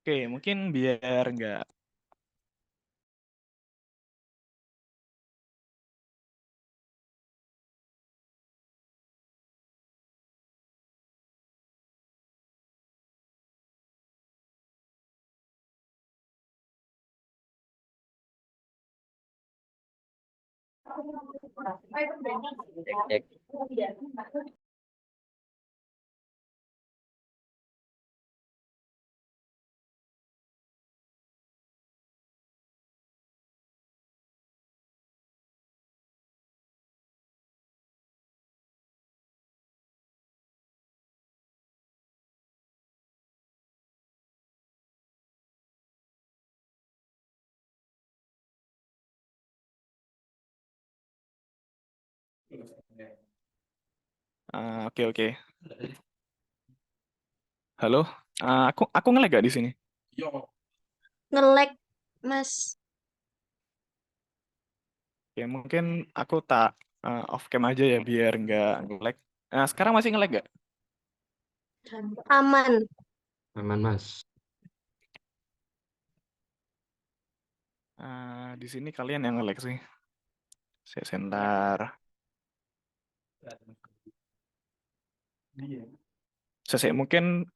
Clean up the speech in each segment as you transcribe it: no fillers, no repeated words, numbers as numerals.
Oke, mungkin biar nggak. Cek. Oke, oke. Halo, aku nge-lag gak di sini? Nge-lag, Mas. Oke, mungkin aku tak off cam aja ya biar nggak nge-lag. Nah, sekarang masih nge-lag gak? Aman. Aman, Mas. Di sini kalian yang nge-lag sih. Saya sebentar. Saya mungkin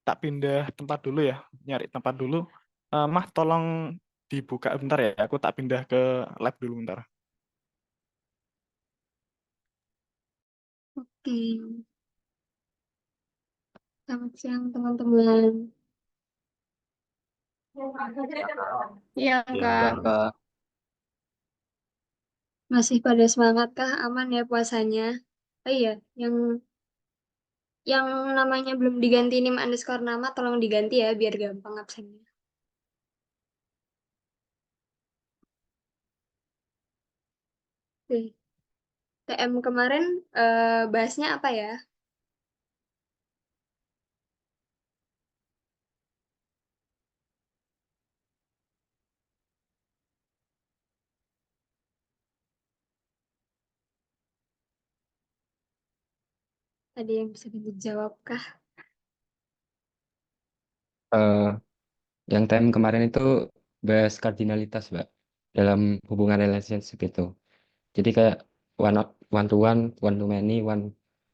tak pindah tempat dulu ya, nyari tempat dulu. Mah, tolong dibuka bentar ya. Aku tak pindah ke lab dulu bentar. Oke. Selamat siang, teman-teman. Iya, Kak. Siang, Kak. Masih pada semangat kah? Aman ya puasanya? Oh iya, yang namanya belum diganti NIM underscore nama, tolong diganti ya, biar gampang absennya. Oke. TM kemarin bahasnya apa ya? Ada yang bisa dijawab kah? Eh, yang time kemarin itu bahas kardinalitas, Mbak, dalam hubungan relationship itu. Jadi kayak one one to many,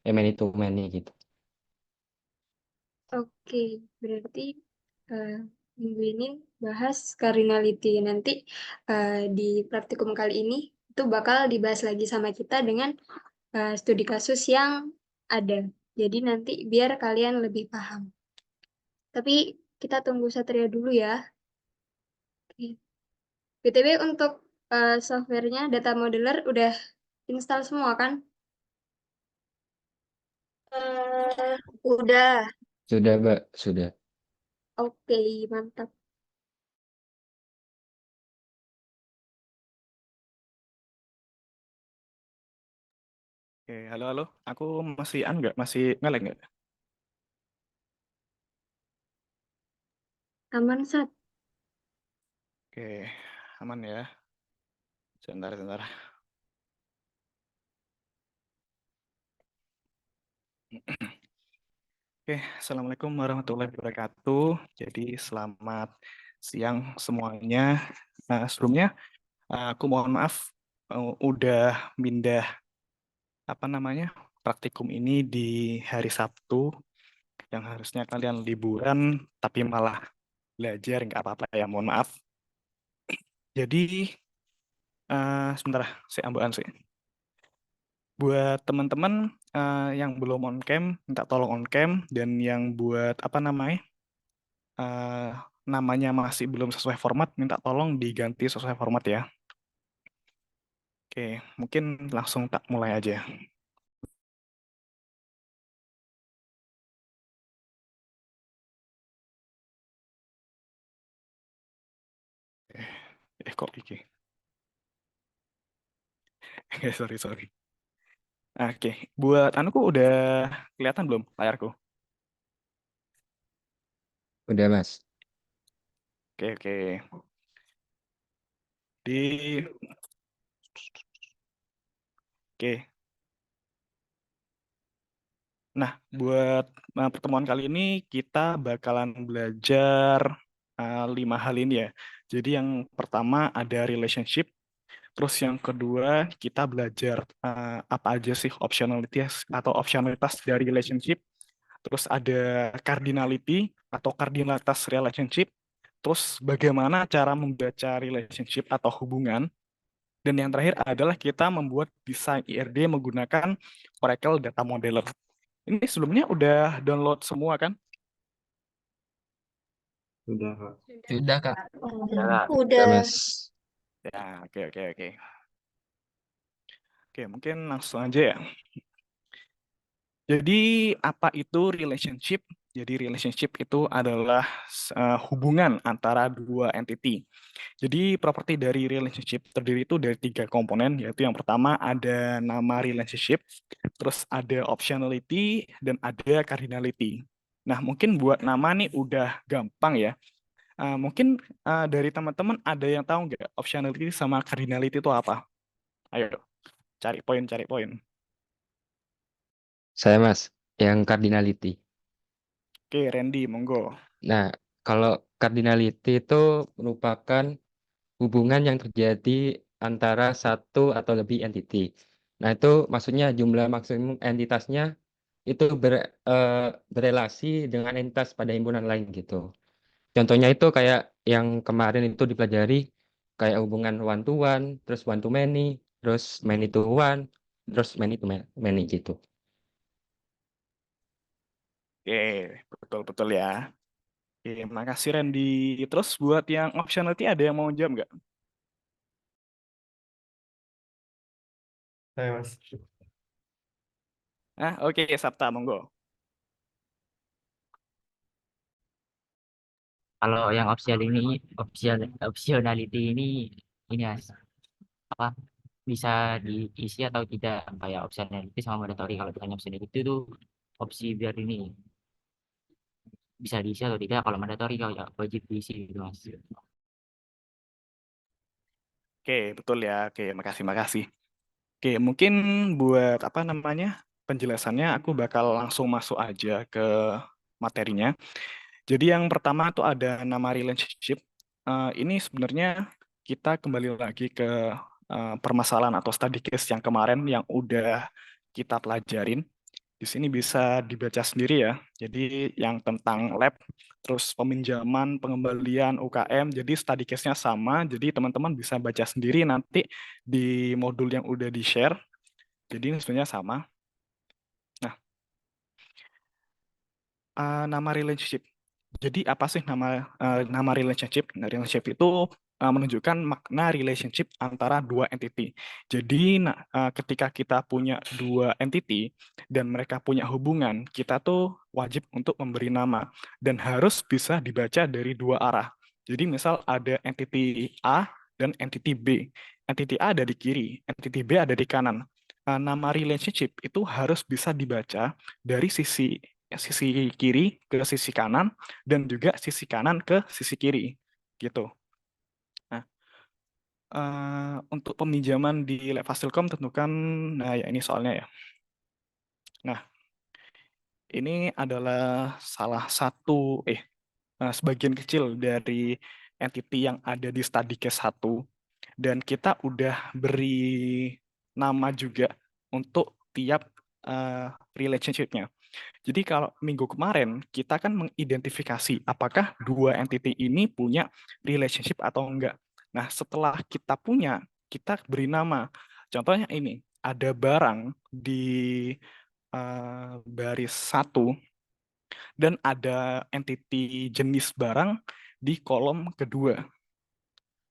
many to many gitu. Oke, berarti eh, minggu ini bahas cardinality. Nanti di praktikum kali ini itu bakal dibahas lagi sama kita dengan studi kasus yang ada. Jadi nanti biar kalian lebih paham. Tapi kita tunggu Satria dulu ya. Oke. BTW untuk softwarenya data modeler udah install semua kan? Udah. Sudah, Mbak, sudah. Oke, mantap. Oke, halo, halo. Aku masih nggak? Masih nge-lag nggak? Aman, Sat. Oke, aman ya. Sebentar, sebentar. Oke, Assalamualaikum warahmatullahi wabarakatuh. Jadi, selamat siang semuanya. Sebelumnya, aku mohon maaf udah pindah apa namanya praktikum ini di hari Sabtu yang harusnya kalian liburan, tapi malah belajar nggak apa-apa ya. Mohon maaf. Jadi, sebentar, saya ambil sih. Buat teman-teman yang belum on cam, minta tolong on cam, dan yang buat apa namanya eh, namanya masih belum sesuai format, minta tolong diganti sesuai format ya. Oke, mungkin langsung tak mulai aja. Kok iki? Sorry, sorry. Oke, buat anuku udah kelihatan belum layarku? Udah, Mas. Oke, oke. Di Oke, Nah, buat pertemuan kali ini kita bakalan belajar 5 hal ini ya. Jadi yang pertama ada relationship, terus yang kedua kita belajar apa aja sih optionalities atau optionalitas dari relationship, terus ada cardinality atau cardinalitas relationship, terus bagaimana cara membaca relationship atau hubungan, dan yang terakhir adalah kita membuat desain IRD menggunakan Oracle Data Modeler. Ini sebelumnya udah download semua kan? Sudah, Kak. Sudah, Kak. Ya, Udah. Mas. Ya, oke. Oke, mungkin langsung aja ya. Jadi apa itu relationship? Jadi relationship itu adalah hubungan antara dua entity. Jadi properti dari relationship terdiri itu dari 3 komponen, yaitu yang pertama ada nama relationship, terus ada optionality, dan ada cardinality. Nah, mungkin buat nama nih udah gampang ya. Mungkin dari teman-teman ada yang tahu nggak optionality sama cardinality itu apa? Ayo, cari poin. Saya Mas, yang cardinality. Oke, Randy, monggo. Nah, kalau cardinality itu merupakan hubungan yang terjadi antara satu atau lebih entity. Nah, itu maksudnya jumlah maksimum entitasnya itu berelasi dengan entitas pada himpunan lain gitu. Contohnya itu kayak yang kemarin itu dipelajari kayak hubungan one to one, terus one to many, terus many to one, terus many to many gitu. Oke, betul ya. Oke, makasih Randy. Terus buat yang optionality ada yang mau jawab nggak? Saya Mas. Oke, Sabta, monggo. Kalau yang optionality ini Mas, apa bisa diisi atau tidak, kayak optionality sama mandatory. Kalau ditanya optionality itu opsi biar ini bisa diisi atau tidak, kalau mandatory kalau ya wajib diisi gitu Mas. Oke, betul ya. Oke, makasih. Oke, mungkin buat apa namanya penjelasannya aku bakal langsung masuk aja ke materinya. Jadi yang pertama tuh ada nama relationship. Ini sebenarnya kita kembali lagi ke permasalahan atau study case yang kemarin yang udah kita pelajarin. Di sini bisa dibaca sendiri ya. Jadi yang tentang lab, terus peminjaman, pengembalian UKM, jadi study case-nya sama. Jadi teman-teman bisa baca sendiri nanti di modul yang udah di-share. Jadi ini sebenarnya sama. Nah, nama relationship. Jadi apa sih nama relationship? Nah, relationship itu menunjukkan makna relationship antara dua entity. Jadi ketika kita punya dua entity dan mereka punya hubungan, kita tuh wajib untuk memberi nama dan harus bisa dibaca dari dua arah. Jadi misal ada entity A dan entity B. Entity A ada di kiri, entity B ada di kanan. Nama relationship itu harus bisa dibaca dari sisi kiri ke sisi kanan dan juga sisi kanan ke sisi kiri gitu. Nah, untuk peminjaman di Lab Fasilkom tentukan, nah ya ini soalnya ya. Nah, ini adalah salah satu sebagian kecil dari entity yang ada di study case 1 dan kita udah beri nama juga untuk tiap relationship-nya. Jadi kalau minggu kemarin kita kan mengidentifikasi apakah dua entity ini punya relationship atau enggak. Nah, setelah kita punya, kita beri nama. Contohnya ini, ada barang di baris 1 dan ada entity jenis barang di kolom kedua.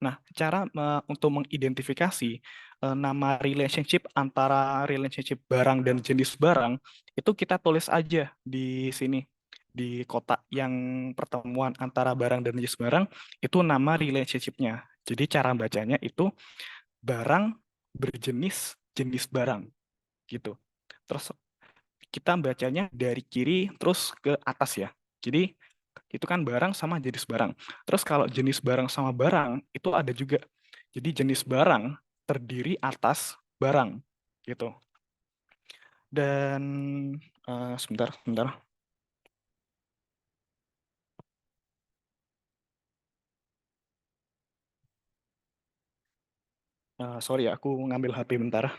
Nah, cara untuk mengidentifikasi nama relationship antara relationship barang dan jenis barang itu kita tulis aja di sini di kotak yang pertemuan antara barang dan jenis barang itu nama relationship-nya. Jadi cara bacanya itu barang berjenis jenis barang gitu. Terus kita bacanya dari kiri terus ke atas ya. Jadi itu kan barang sama jenis barang. Terus kalau jenis barang sama barang itu ada juga. Jadi jenis barang terdiri atas barang gitu. Dan sebentar. Sorry, aku ngambil HP bentar.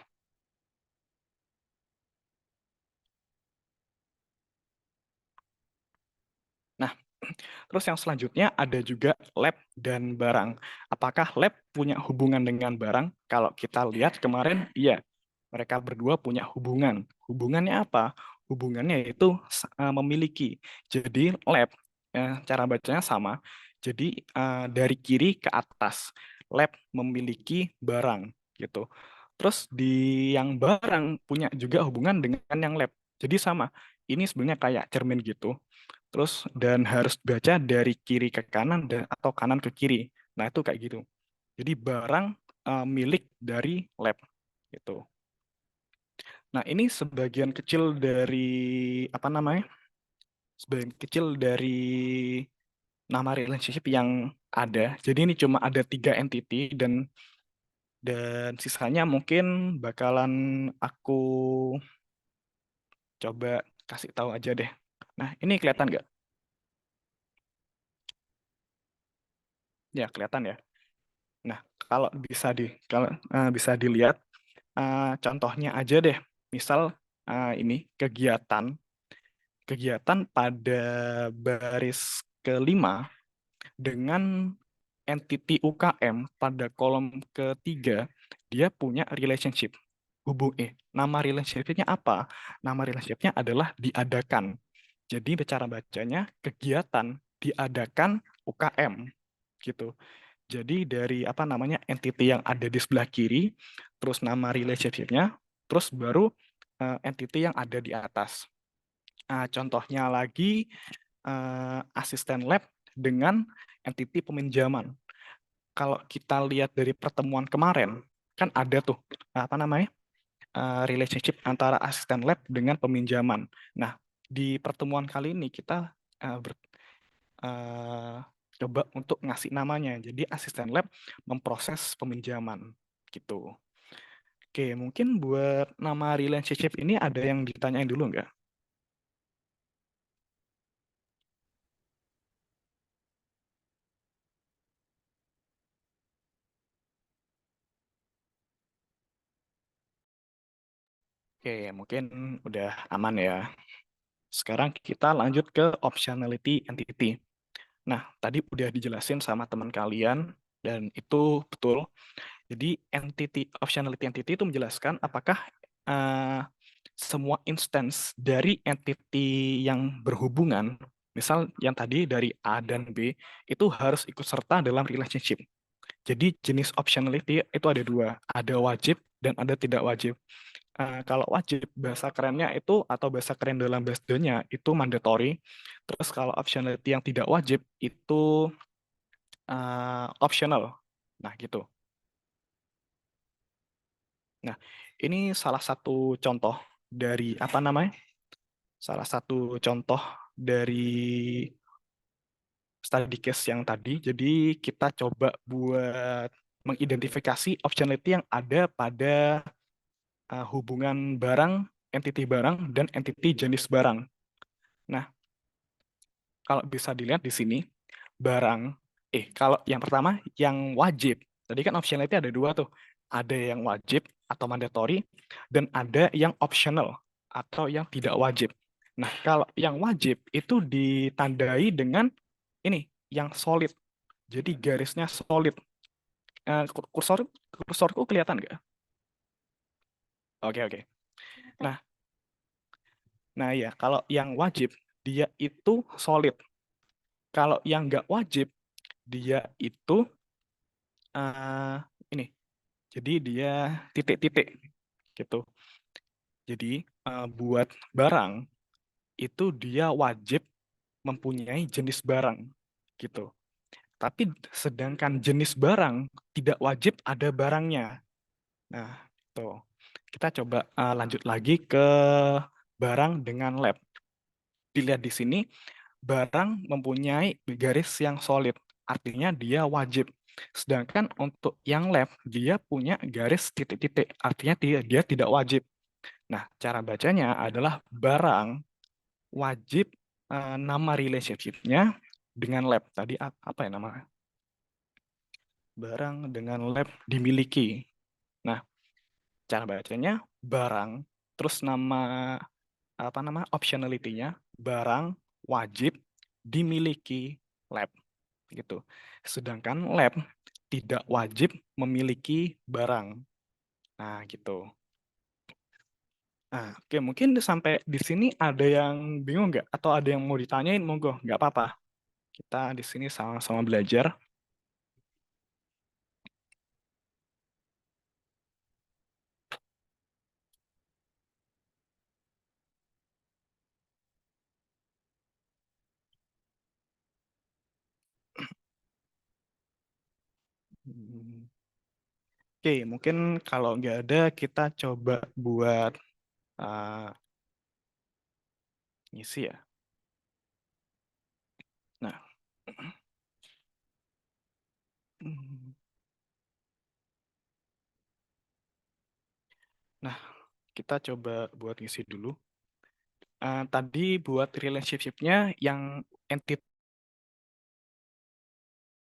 Nah, terus yang selanjutnya ada juga lab dan barang. Apakah lab punya hubungan dengan barang? Kalau kita lihat kemarin, iya, mereka berdua punya hubungan. Hubungannya apa? Hubungannya itu memiliki. Jadi lab, cara bacanya sama. Jadi dari kiri ke atas, lab memiliki barang gitu. Terus di yang barang punya juga hubungan dengan yang lab. Jadi sama. Ini sebenarnya kayak cermin gitu. Terus dan harus baca dari kiri ke kanan dan atau kanan ke kiri. Nah, itu kayak gitu. Jadi barang milik dari lab gitu. Nah, ini sebagian kecil dari apa namanya? Sebagian kecil dari nama relationship yang ada. Jadi ini cuma ada 3 entity dan sisanya mungkin bakalan aku coba kasih tahu aja deh. Nah, ini kelihatan nggak? Ya, kelihatan ya. Nah, kalau bisa dilihat contohnya aja deh. Misal ini kegiatan pada baris kelima dengan entity UKM pada kolom ketiga, dia punya relationship. Nama relationship-nya apa? Nama relationship-nya adalah diadakan. Jadi cara bacanya kegiatan diadakan UKM gitu. Jadi dari apa namanya entity yang ada di sebelah kiri, terus nama relationship-nya, terus baru entity yang ada di atas. Contohnya lagi asisten lab dengan entity peminjaman. Kalau kita lihat dari pertemuan kemarin, kan ada tuh apa namanya relationship antara asisten lab dengan peminjaman. Nah, di pertemuan kali ini kita coba untuk ngasih namanya. Jadi asisten lab memproses peminjaman gitu. Oke, mungkin buat nama relationship ini ada yang ditanyain dulu nggak? Oke, mungkin udah aman ya. Sekarang kita lanjut ke optionality entity. Nah, tadi udah dijelasin sama teman kalian dan itu betul. Jadi optionality entity itu menjelaskan apakah semua instance dari entity yang berhubungan, misal yang tadi dari A dan B, itu harus ikut serta dalam relationship. Jadi jenis optionality itu ada 2, ada wajib dan ada tidak wajib. Kalau wajib, bahasa kerennya itu atau bahasa keren dalam BSD-nya itu mandatory. Terus kalau optionality yang tidak wajib itu optional. Nah, gitu. Nah, ini salah satu contoh dari apa namanya? Salah satu contoh dari study case yang tadi. Jadi kita coba buat mengidentifikasi optionality yang ada pada hubungan barang, entity barang, dan entity jenis barang. Nah, kalau bisa dilihat di sini, kalau yang pertama, yang wajib. Tadi kan optionality ada 2 tuh. Ada yang wajib atau mandatory, dan ada yang optional atau yang tidak wajib. Nah, kalau yang wajib itu ditandai dengan ini, yang solid. Jadi garisnya solid. Kursorku kelihatan nggak? Oke, oke. Nah, ya, kalau yang wajib, dia itu solid. Kalau yang nggak wajib, dia itu ini. Jadi dia titik-titik gitu. Jadi buat barang itu dia wajib mempunyai jenis barang gitu. Tapi sedangkan jenis barang tidak wajib ada barangnya. Nah, itu. Kita coba lanjut lagi ke barang dengan lab. Dilihat di sini, barang mempunyai garis yang solid, artinya dia wajib. Sedangkan untuk yang lab, dia punya garis titik-titik, artinya dia tidak wajib. Nah, cara bacanya adalah barang wajib nama relationship-nya dengan lab. Tadi apa ya namanya? Barang dengan lab dimiliki. Nah, cara bacanya barang, terus nama optionality-nya barang wajib dimiliki lab gitu. Sedangkan lab tidak wajib memiliki barang. Nah, gitu. Nah, oke, mungkin sampai di sini ada yang bingung nggak? Atau ada yang mau ditanyain? Monggo, nggak apa-apa. Kita di sini sama-sama belajar. Hmm. Oke, mungkin kalau nggak ada, kita coba buat ngisi ya. Nah, hmm. Nah, kita coba buat ngisi dulu. Tadi buat relationship-nya yang entity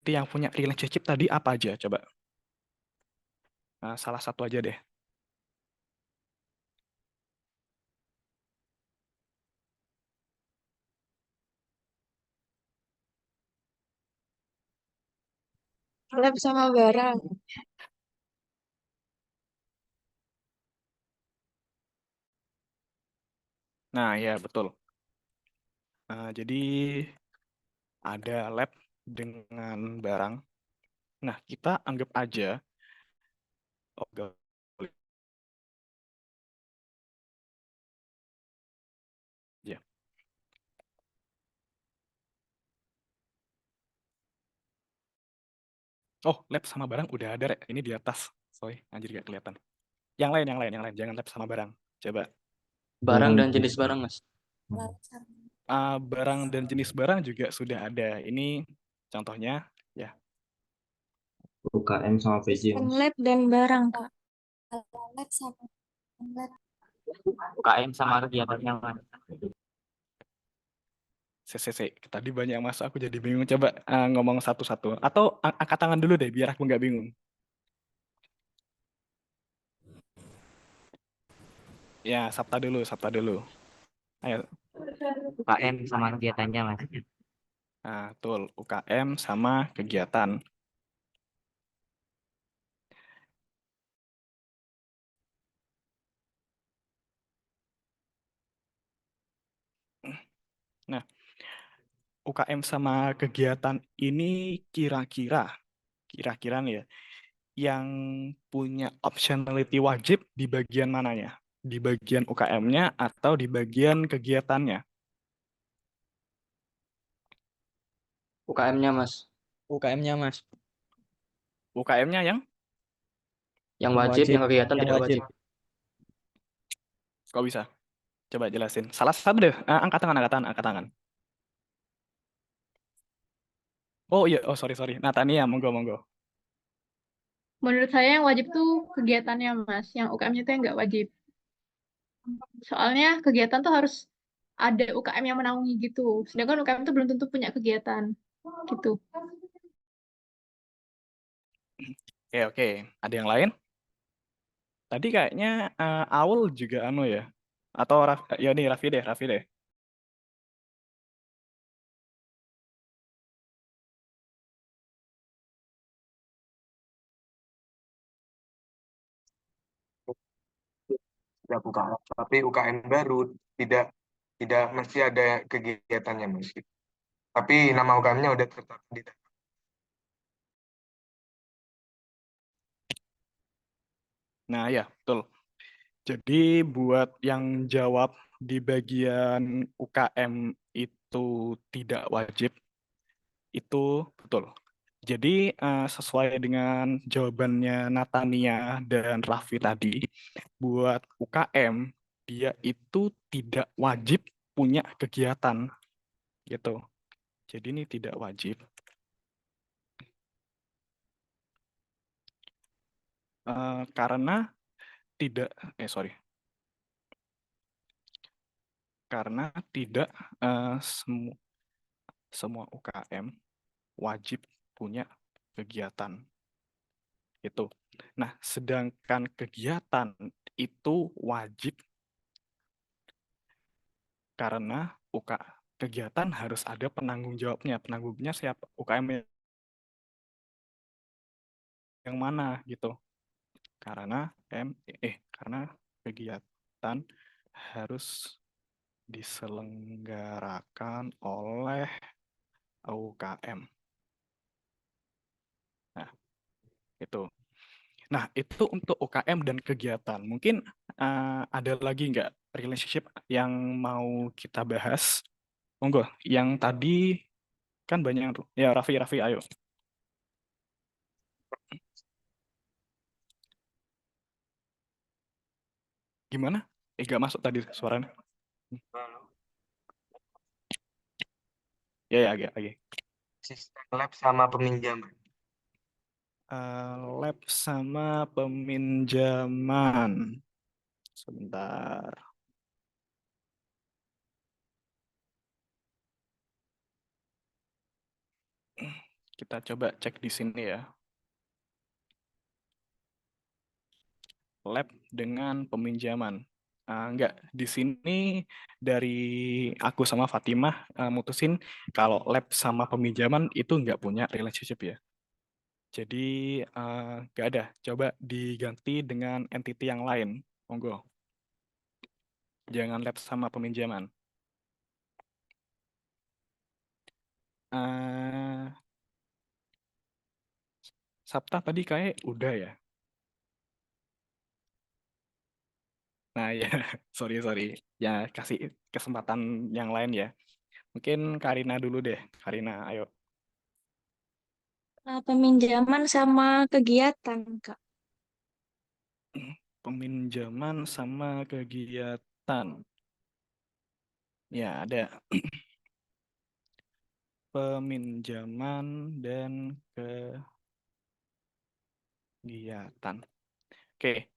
yang punya relationship tadi apa aja? Coba. Salah satu aja deh. Lab sama barang. Nah, ya betul. Jadi ada lab dengan barang. Nah, kita anggap aja, oh, nggak boleh. Ya. Oh, lab sama barang udah ada, Rek. Ini di atas. Sorry, anjir gak kelihatan. Yang lain. Jangan lab sama barang. Coba. Barang dan jenis barang, Mas. Barang dan jenis barang juga sudah ada. Ini contohnya, ya. UKM sama PJ, Mas. Lab dan barang, Kak. Lab sama lab. UKM sama kegiatannya, Mas. CCC. Tadi banyak masuk, aku jadi bingung. Coba ngomong satu-satu. Atau angkat tangan dulu deh, biar aku nggak bingung. Ya, Sabta dulu. Ayo. UKM sama kegiatannya, Mas. Nah, betul. UKM sama kegiatan. Nah, UKM sama kegiatan ini kira-kira nih ya, yang punya optionality wajib di bagian mananya? Di bagian UKM-nya atau di bagian kegiatannya? UKM-nya, Mas. UKM-nya, Mas. UKM-nya yang Yang wajib, yang kegiatan Yang tidak wajib. wajib. kok bisa? Coba jelasin. Salah satu deh. Angkat tangan. Oh iya, oh sorry. Natania, monggo. Menurut saya yang wajib tuh kegiatannya, Mas. Yang UKM-nya tuh yang nggak wajib. Soalnya kegiatan tuh harus ada UKM yang menaungi gitu. Sedangkan UKM tuh belum tentu punya kegiatan gitu. Oke. Ada yang lain? Tadi kayaknya Aul juga ya. Atau ya nih Raffi deh. Tidak UKM, tapi UKM baru tidak tidak mesti ada kegiatannya, Mas. Tapi nama UKM-nya udah tertera di Nah ya, betul. Jadi buat yang jawab di bagian UKM itu tidak wajib, itu betul. Jadi sesuai dengan jawabannya Natania dan Raffi tadi, buat UKM dia itu tidak wajib punya kegiatan gitu. Jadi ini tidak wajib. Karena tidak, sorry. karena tidak semua UKM wajib punya kegiatan itu. Nah, sedangkan kegiatan itu wajib karena kegiatan harus ada penanggung jawabnya. Penanggungnya siapa? UKM yang mana gitu. Karena karena kegiatan harus diselenggarakan oleh UKM. Nah, itu. Nah, itu untuk UKM dan kegiatan. Mungkin ada lagi nggak relationship yang mau kita bahas? Monggo, yang tadi kan banyak tuh. Ya, Raffi, ayo. Gimana? Nggak masuk tadi suaranya. Ya, agak lagi. Sistem lab sama peminjaman. Lab sama peminjaman. Sebentar. Kita coba cek di sini ya. Lab dengan peminjaman. Enggak, di sini dari aku sama Fatimah mutusin kalau lab sama peminjaman itu enggak punya relationship ya. Jadi enggak ada. Coba diganti dengan entity yang lain. Monggo. Jangan lab sama peminjaman. Sabta tadi kayak udah ya. Nah ya, sorry. Ya kasih kesempatan yang lain ya. Mungkin Karina dulu deh. Karina, ayo. Peminjaman sama kegiatan, Kak. Peminjaman sama kegiatan. Ya, ada. Peminjaman dan kegiatan. Oke.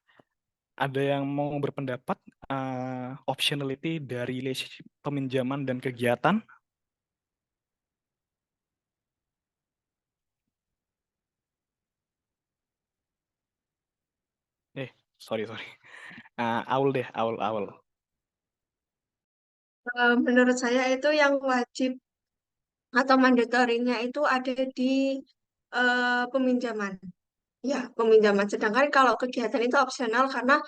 Ada yang mau berpendapat optionality dari relationship peminjaman dan kegiatan? Sorry. Aul deh, Aul. Menurut saya itu yang wajib atau mandatorinya itu ada di peminjaman. Ya, peminjaman. Sedangkan kalau kegiatan itu opsional karena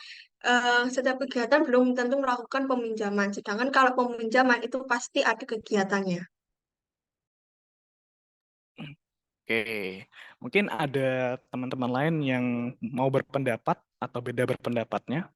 setiap kegiatan belum tentu melakukan peminjaman. Sedangkan kalau peminjaman itu pasti ada kegiatannya. Oke, mungkin ada teman-teman lain yang mau berpendapat atau beda berpendapatnya.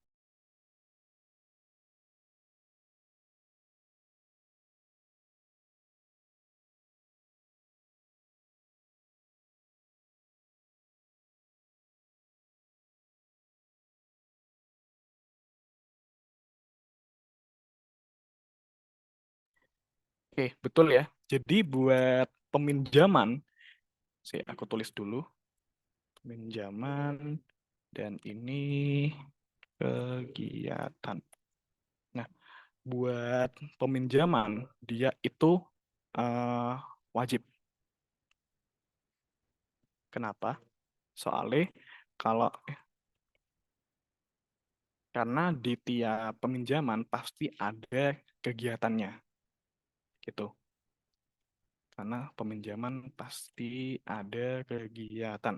Oke, betul ya. Jadi buat peminjaman, aku tulis dulu. Peminjaman, dan ini kegiatan. Nah, buat peminjaman, dia itu wajib. Kenapa? Soalnya kalau karena di tiap peminjaman pasti ada kegiatannya. Gitu. Karena peminjaman pasti ada kegiatan.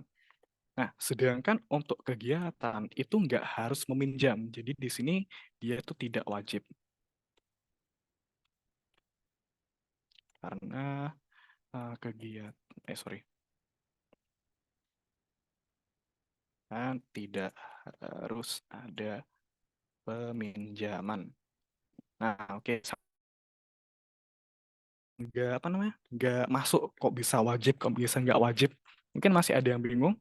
Nah, sedangkan untuk kegiatan itu nggak harus meminjam. Jadi di sini dia itu tidak wajib. Karena kegiatan, dan tidak harus ada peminjaman. Nah, oke. Nggak masuk, kok bisa wajib, kok bisa nggak wajib. Mungkin masih ada yang bingung.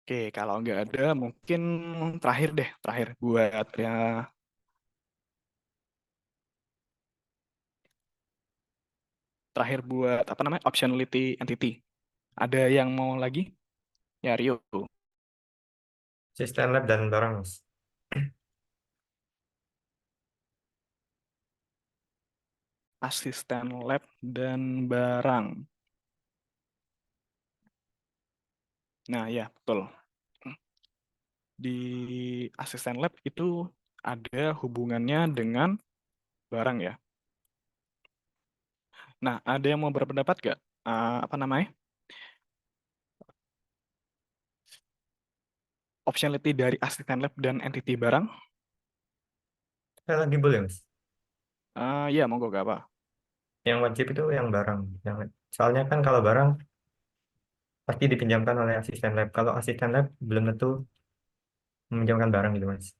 Oke, kalau nggak ada, mungkin terakhir buat ya terakhir buat apa namanya optionality entity. Ada yang mau lagi? Ya Rio. Asisten lab dan barang, Mas. Asisten lab dan barang. Nah ya betul. Di asisten lab itu ada hubungannya dengan barang ya. Nah, ada yang mau berpendapat nggak? Apa namanya? Optionality dari asisten lab dan entity barang? Saya lagi boleh, Mas. Ya, monggo gak apa. Yang wajib itu yang barang. Soalnya kan kalau barang pasti dipinjamkan oleh asisten lab. Kalau asisten lab belum tentu meminjamkan barang gitu, Mas.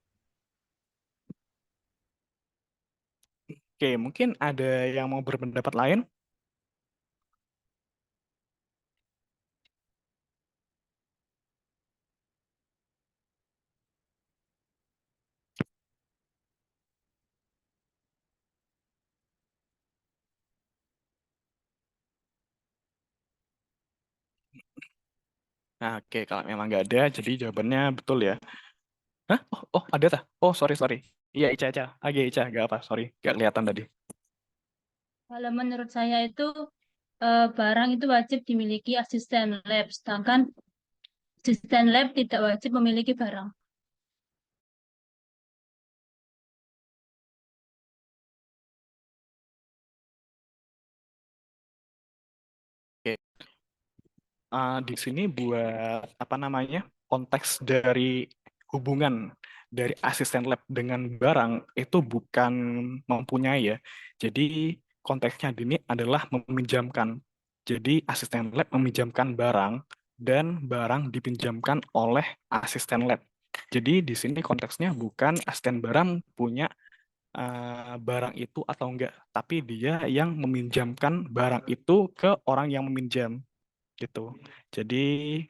Oke, mungkin ada yang mau berpendapat lain? Nah, oke, kalau memang nggak ada, jadi jawabannya betul ya. Hah? Ada tah? Oh, sorry. Iya, Ica. Ica, nggak apa, sorry. Nggak kelihatan tadi. Kalau menurut saya itu barang itu wajib dimiliki asisten lab, sedangkan asisten lab tidak wajib memiliki barang. Oke. Di sini buat apa namanya konteks dari hubungan dari asisten lab dengan barang itu bukan mempunyai ya. Jadi konteksnya ini adalah meminjamkan. Jadi asisten lab meminjamkan barang dan barang dipinjamkan oleh asisten lab. Jadi di sini konteksnya bukan asisten barang punya barang itu atau enggak, tapi dia yang meminjamkan barang itu ke orang yang meminjam gitu. Jadi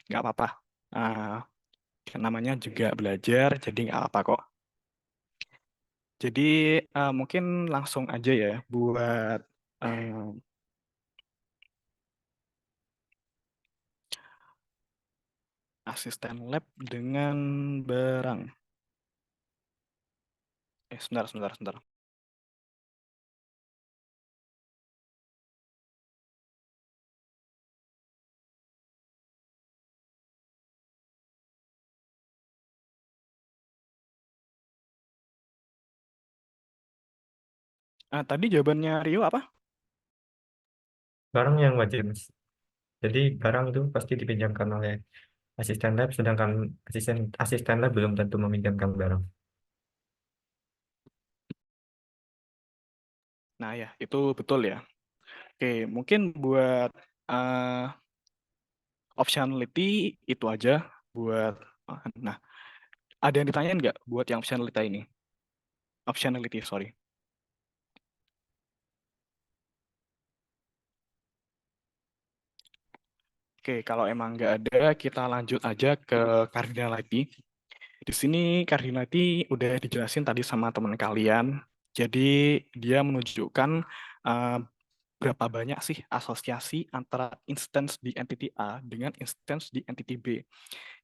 nggak apa-apa. Namanya juga belajar, jadi nggak apa-apa kok. Jadi mungkin langsung aja ya buat asisten lab dengan barang. Sebentar. Tadi jawabannya Rio apa? Barang yang wajib, Mas. Jadi barang itu pasti dipinjamkan oleh asisten lab, sedangkan asisten lab belum tentu meminjamkan barang. Nah ya, itu betul ya. Oke, mungkin buat optionality itu aja buat. Nah, ada yang ditanyain nggak buat yang optionality ini? Optionality, sorry. Oke, kalau emang nggak ada, kita lanjut aja ke cardinality. Di sini cardinality udah dijelasin tadi sama teman kalian. Jadi dia menunjukkan berapa banyak sih asosiasi antara instance di entity A dengan instance di entity B.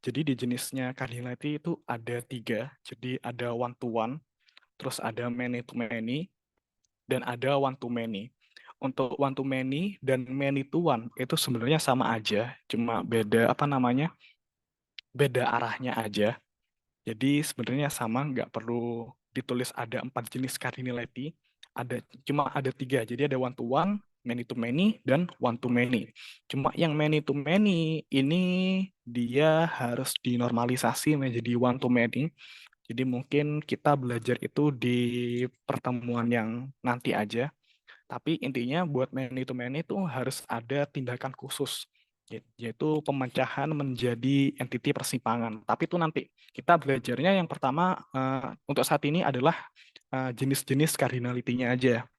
Jadi di jenisnya cardinality itu ada 3. Jadi ada one to one, terus ada many to many, dan ada one to many. Untuk one to many dan many to one itu sebenarnya sama aja, cuma beda apa namanya, beda arahnya aja. Jadi sebenarnya sama, nggak perlu ditulis ada 4 jenis cardinality, cuma ada 3. Jadi ada one to one, many to many, dan one to many. Cuma yang many to many ini dia harus dinormalisasi menjadi one to many. Jadi mungkin kita belajar itu di pertemuan yang nanti aja. Tapi intinya buat many to many itu harus ada tindakan khusus, yaitu pemecahan menjadi entiti persimpangan. Tapi itu nanti kita belajarnya yang pertama untuk saat ini adalah jenis-jenis cardinality-nya aja.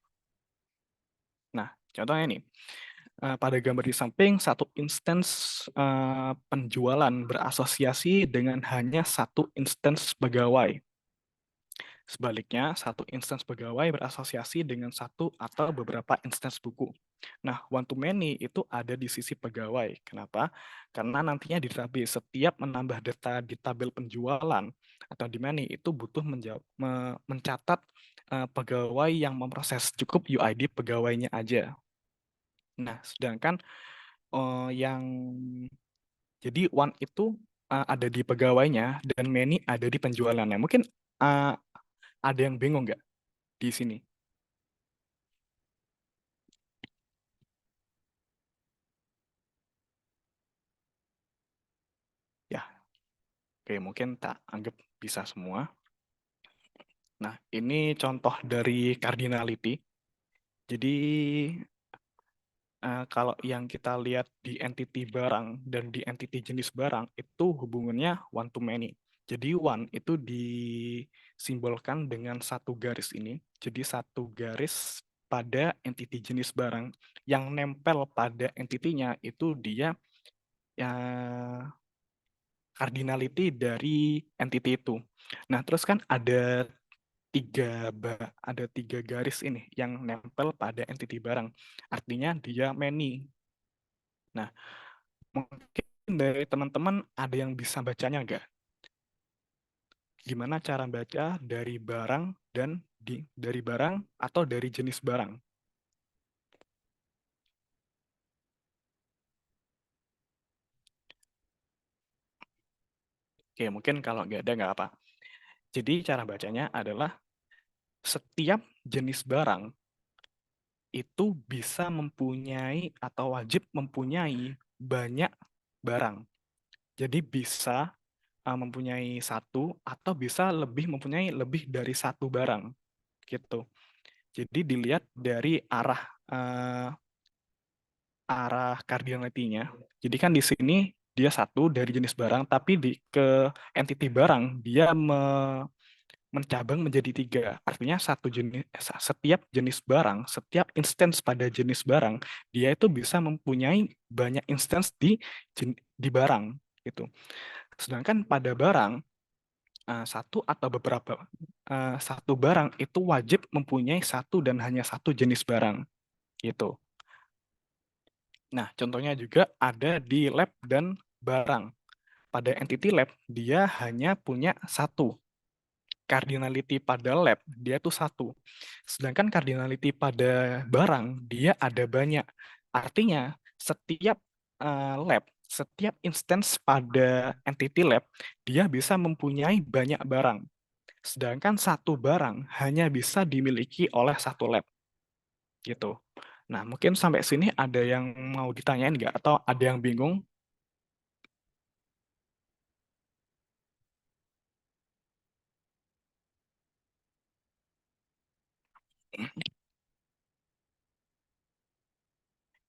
Nah, contohnya nih, pada gambar di samping satu instance penjualan berasosiasi dengan hanya satu instance pegawai. Sebaliknya, satu instance pegawai berasosiasi dengan satu atau beberapa instance buku. Nah, one to many itu ada di sisi pegawai. Kenapa? Karena nantinya di database setiap menambah data di tabel penjualan atau di many itu butuh mencatat pegawai yang memproses, cukup UID pegawainya aja. Nah, sedangkan yang jadi one itu ada di pegawainya dan many ada di penjualannya. Mungkin ada yang bingung nggak di sini? Ya, oke, mungkin tak anggap bisa semua. Nah, ini contoh dari cardinality. Jadi kalau yang kita lihat di entity barang dan di entity jenis barang itu hubungannya one to many. Jadi one itu disimbolkan dengan satu garis ini. Jadi satu garis pada entity jenis barang yang nempel pada entitinya itu dia ya cardinality dari entity itu. Nah, terus kan ada tiga garis ini yang nempel pada entity barang. Artinya dia many. Nah, mungkin dari teman-teman ada yang bisa bacanya nggak? Gimana cara baca dari barang dan dari barang atau dari jenis barang? Oke, mungkin kalau nggak ada nggak apa. Jadi cara bacanya adalah setiap jenis barang itu bisa mempunyai atau wajib mempunyai banyak barang. Jadi bisa mempunyai satu atau bisa mempunyai lebih dari satu barang gitu. Jadi dilihat dari arah cardinality-nya. Jadi kan di sini dia satu dari jenis barang, tapi ke entity barang dia mencabang menjadi tiga. Artinya setiap jenis barang, setiap instance pada jenis barang, dia itu bisa mempunyai banyak instance di barang gitu. Sedangkan pada barang satu atau beberapa satu barang itu wajib mempunyai satu dan hanya satu jenis barang gitu. Nah, contohnya juga ada di lab dan barang. Pada entity lab dia hanya punya satu. Cardinality pada lab dia tuh satu. Sedangkan cardinality pada barang dia ada banyak. Artinya setiap lab, setiap instance pada entity lab dia bisa mempunyai banyak barang. Sedangkan satu barang hanya bisa dimiliki oleh satu lab. Gitu. Nah, mungkin sampai sini ada yang mau ditanyain nggak? Atau ada yang bingung?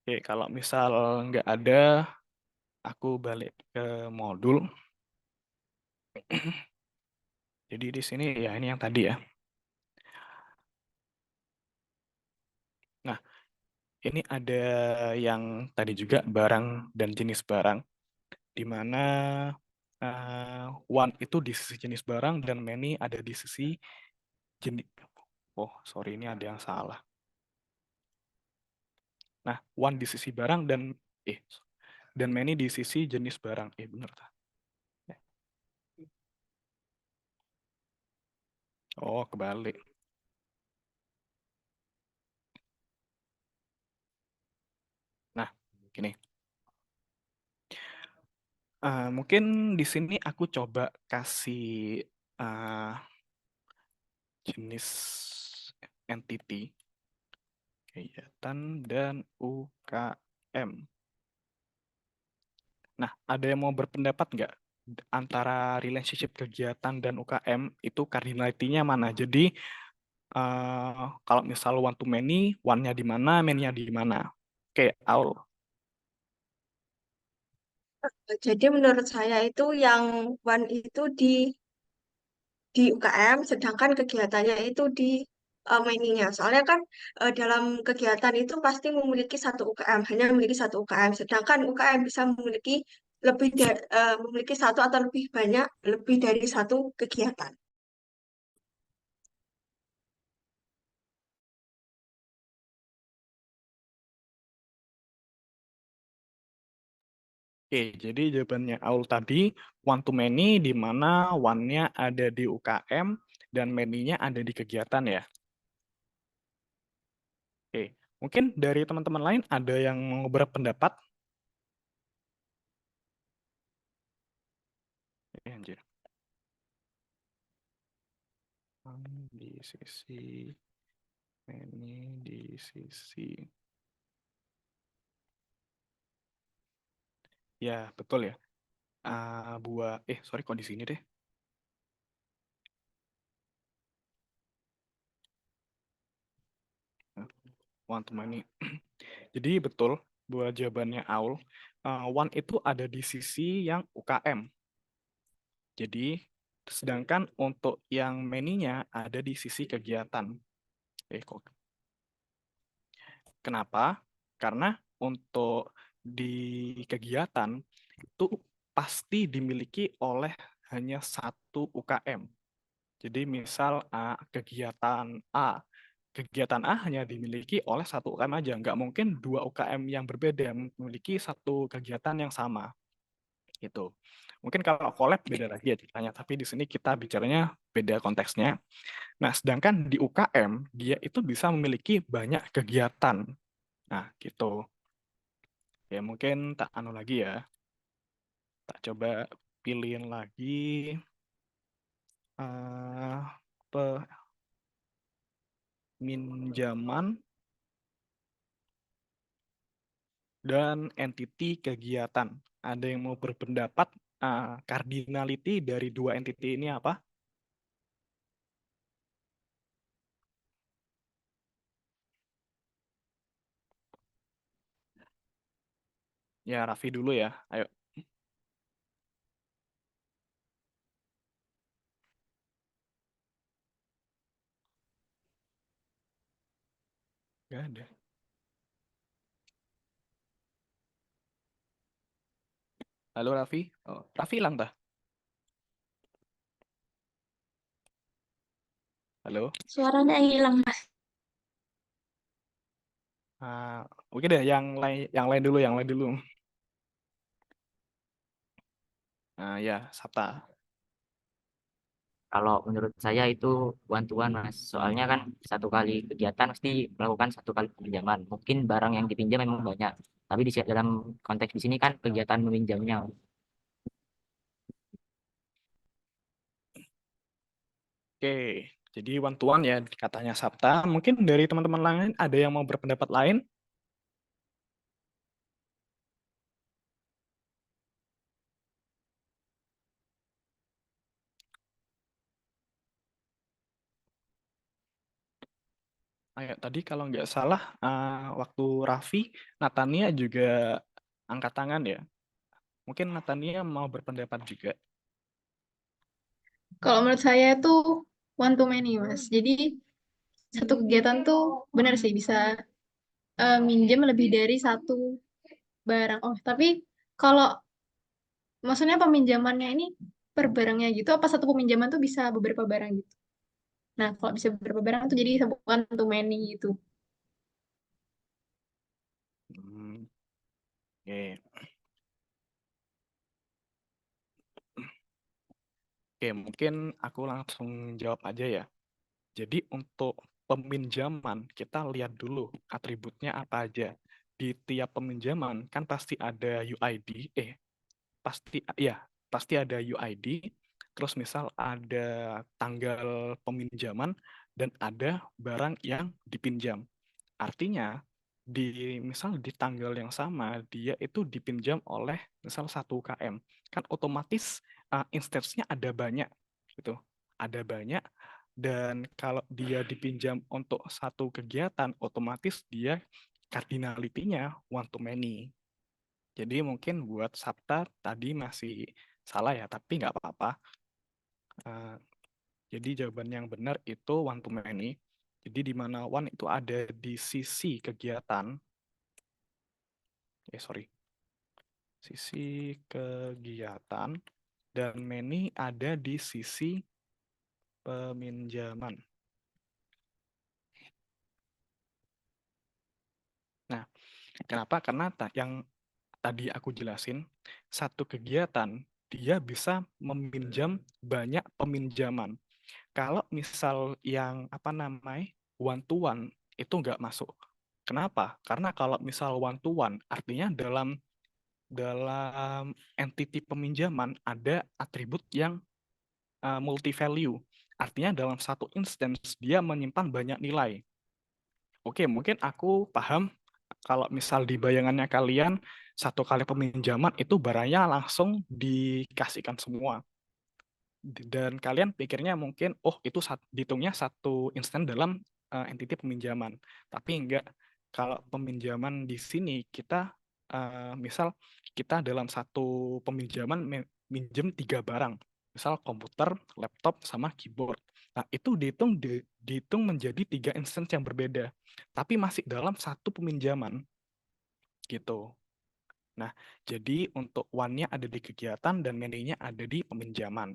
Oke, kalau misal nggak ada, aku balik ke modul. Jadi di sini ya ini yang tadi ya. Nah, ini ada yang tadi juga barang dan jenis barang, di mana one itu di sisi jenis barang dan many ada di sisi jenis. Oh, sorry ini ada yang salah. Nah, one di sisi barang dan many di sisi jenis barang. Benar. Oh, kebalik. Nah, gini. Mungkin di sini aku coba kasih jenis entity, kegiatan, dan UKM. Nah, ada yang mau berpendapat nggak antara relationship kegiatan dan UKM itu cardinality-nya mana? Jadi kalau misal one to many, one-nya di mana, many-nya di mana? Oke, Aul. Jadi menurut saya itu yang one itu di UKM, sedangkan kegiatannya itu di many-nya. Soalnya kan dalam kegiatan itu pasti memiliki satu UKM, hanya memiliki satu UKM. Sedangkan UKM bisa memiliki satu atau lebih banyak, lebih dari satu kegiatan. Oke, jadi jawabannya Aul tadi one to many di mana one-nya ada di UKM dan many-nya ada di kegiatan ya. Oke, mungkin dari teman-teman lain ada yang mau berpendapat? Anjir. Di sisi many di sisi. Ya, betul ya. Sorry kok di sini deh. One to many. Jadi betul buat jawabannya Aul. One itu ada di sisi yang UKM. Jadi sedangkan untuk yang many-nya ada di sisi kegiatan. Kenapa? Karena untuk di kegiatan itu pasti dimiliki oleh hanya satu UKM. Jadi misal kegiatan A hanya dimiliki oleh satu UKM aja, nggak mungkin dua UKM yang berbeda memiliki satu kegiatan yang sama. Gitu. Mungkin kalau collab beda lagi ya ceritanya, tapi di sini kita bicaranya beda konteksnya. Nah, sedangkan di UKM dia itu bisa memiliki banyak kegiatan. Nah, gitu. Ya, mungkin tak anu lagi ya. Tak coba pilihin lagi peminjaman dan entity kegiatan. Ada yang mau berpendapat cardinality dari dua entity ini apa? Ya, Raffi dulu ya. Ayo. Gak ada. Halo Raffi. Oh, Raffi hilang dah. Halo. Suaranya hilang, Mas. Oke deh, yang lain dulu. Ya, Sabta. Kalau menurut saya itu one to one, Mas. Soalnya kan satu kali kegiatan pasti melakukan satu kali pinjaman. Mungkin barang yang dipinjam memang banyak, tapi dalam konteks di sini kan kegiatan meminjamnya. Oke, jadi one to one ya katanya Sabta. Mungkin dari teman-teman lain ada yang mau berpendapat lain? Tadi kalau nggak salah, waktu Raffi, Natania juga angkat tangan ya. Mungkin Natania mau berpendapat juga. Kalau menurut saya itu one to many, Mas. Jadi satu kegiatan tuh benar sih bisa minjem lebih dari satu barang. Oh, tapi kalau maksudnya peminjamannya ini per barangnya gitu, apa satu peminjaman tuh bisa beberapa barang gitu? Nah, kalau bisa beberapa barang tuh jadi bukan too many gitu. Oke. Oke, mungkin aku langsung jawab aja ya. Jadi untuk peminjaman, kita lihat dulu atributnya apa aja. Di tiap peminjaman kan pasti ada UID, pasti ada UID, terus misal ada tanggal peminjaman, dan ada barang yang dipinjam. Artinya, misal di tanggal yang sama, dia itu dipinjam oleh misal 1 UKM. Kan otomatis instance-nya ada banyak, gitu. Ada banyak, dan kalau dia dipinjam untuk satu kegiatan, otomatis dia cardinality-nya one to many. Jadi mungkin buat Sabta tadi masih salah ya, tapi nggak apa-apa. Jadi jawaban yang benar itu one to many. Jadi di mana one itu ada di sisi kegiatan. Sisi kegiatan, dan many ada di sisi peminjaman. Nah, kenapa? Karena yang tadi aku jelasin, satu kegiatan dia bisa meminjam banyak peminjaman. Kalau misal yang apa namanya one to one itu nggak masuk. Kenapa? Karena kalau misal one to one artinya dalam entity peminjaman ada atribut yang multi value. Artinya dalam satu instance dia menyimpan banyak nilai. Oke, mungkin aku paham kalau misal di bayangannya kalian satu kali peminjaman itu barangnya langsung dikasihkan semua. Dan kalian pikirnya mungkin, oh itu dihitungnya satu instan dalam entity peminjaman. Tapi enggak, kalau peminjaman di sini kita, misal kita dalam satu peminjaman minjem 3 barang. Misal komputer, laptop, sama keyboard. Nah itu dihitung menjadi 3 instance yang berbeda. Tapi masih dalam satu peminjaman. Gitu. Nah, jadi untuk one-nya ada di kegiatan dan many-nya ada di peminjaman.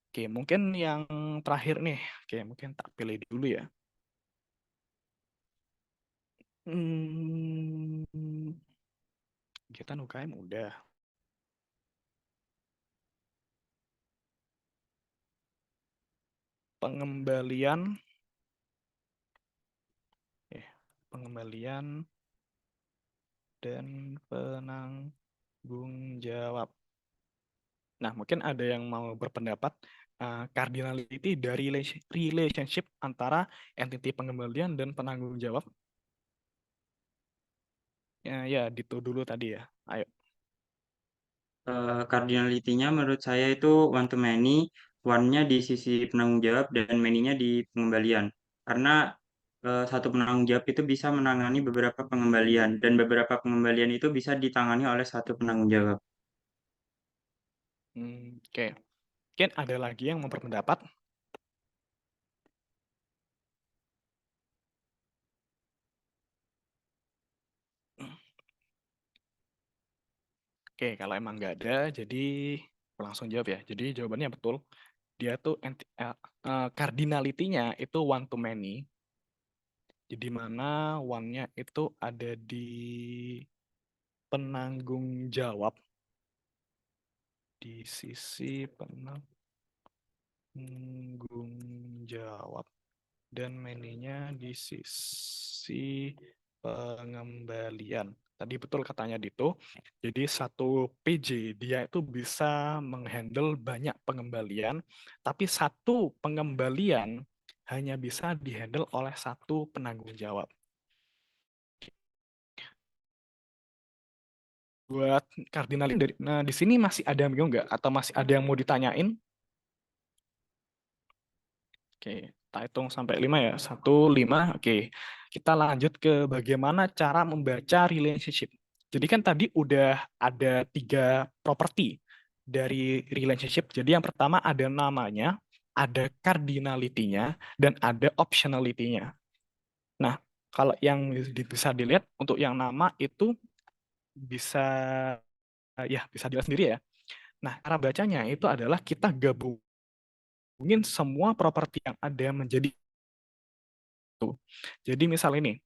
Oke, mungkin yang terakhir nih. Oke, mungkin tak pilih dulu ya. Kegiatan UKM udah. Pengembalian. Pengembalian dan penanggung jawab. Nah, mungkin ada yang mau berpendapat cardinality dari relationship antara entity pengembalian dan penanggung jawab. Ya, Dito dulu tadi ya. Ayo. Cardinality-nya menurut saya itu one to many, one-nya di sisi penanggung jawab dan many-nya di pengembalian. Karena satu penanggung jawab itu bisa menangani beberapa pengembalian dan beberapa pengembalian itu bisa ditangani oleh satu penanggung jawab. Oke. Mungkin ada lagi yang mau berpendapat? Oke, kalau emang nggak ada, jadi aku langsung jawab ya. Jadi jawabannya betul. Dia tuh cardinality-nya itu one to many. Jadi mana one-nya itu ada di penanggung jawab. Di sisi penanggung jawab. Dan many-nya di sisi pengembalian. Tadi betul katanya Dito. Jadi satu PJ dia itu bisa menghandle banyak pengembalian, tapi satu pengembalian hanya bisa dihandle oleh satu penanggung jawab. Buat kardinal nah di sini masih ada yang bingung nggak? Atau masih ada yang mau ditanyain? Oke, kita hitung sampai 5 ya. 1, 5. Oke, kita lanjut ke bagaimana cara membaca relationship. Jadi kan tadi udah ada 3 properti dari relationship. Jadi yang pertama ada namanya, ada cardinality-nya, dan ada optionality-nya. Nah, kalau yang bisa dilihat untuk yang nama itu bisa bisa dilihat sendiri ya. Nah, cara bacanya itu adalah kita gabungin semua properti yang ada menjadi itu. Jadi misal ini,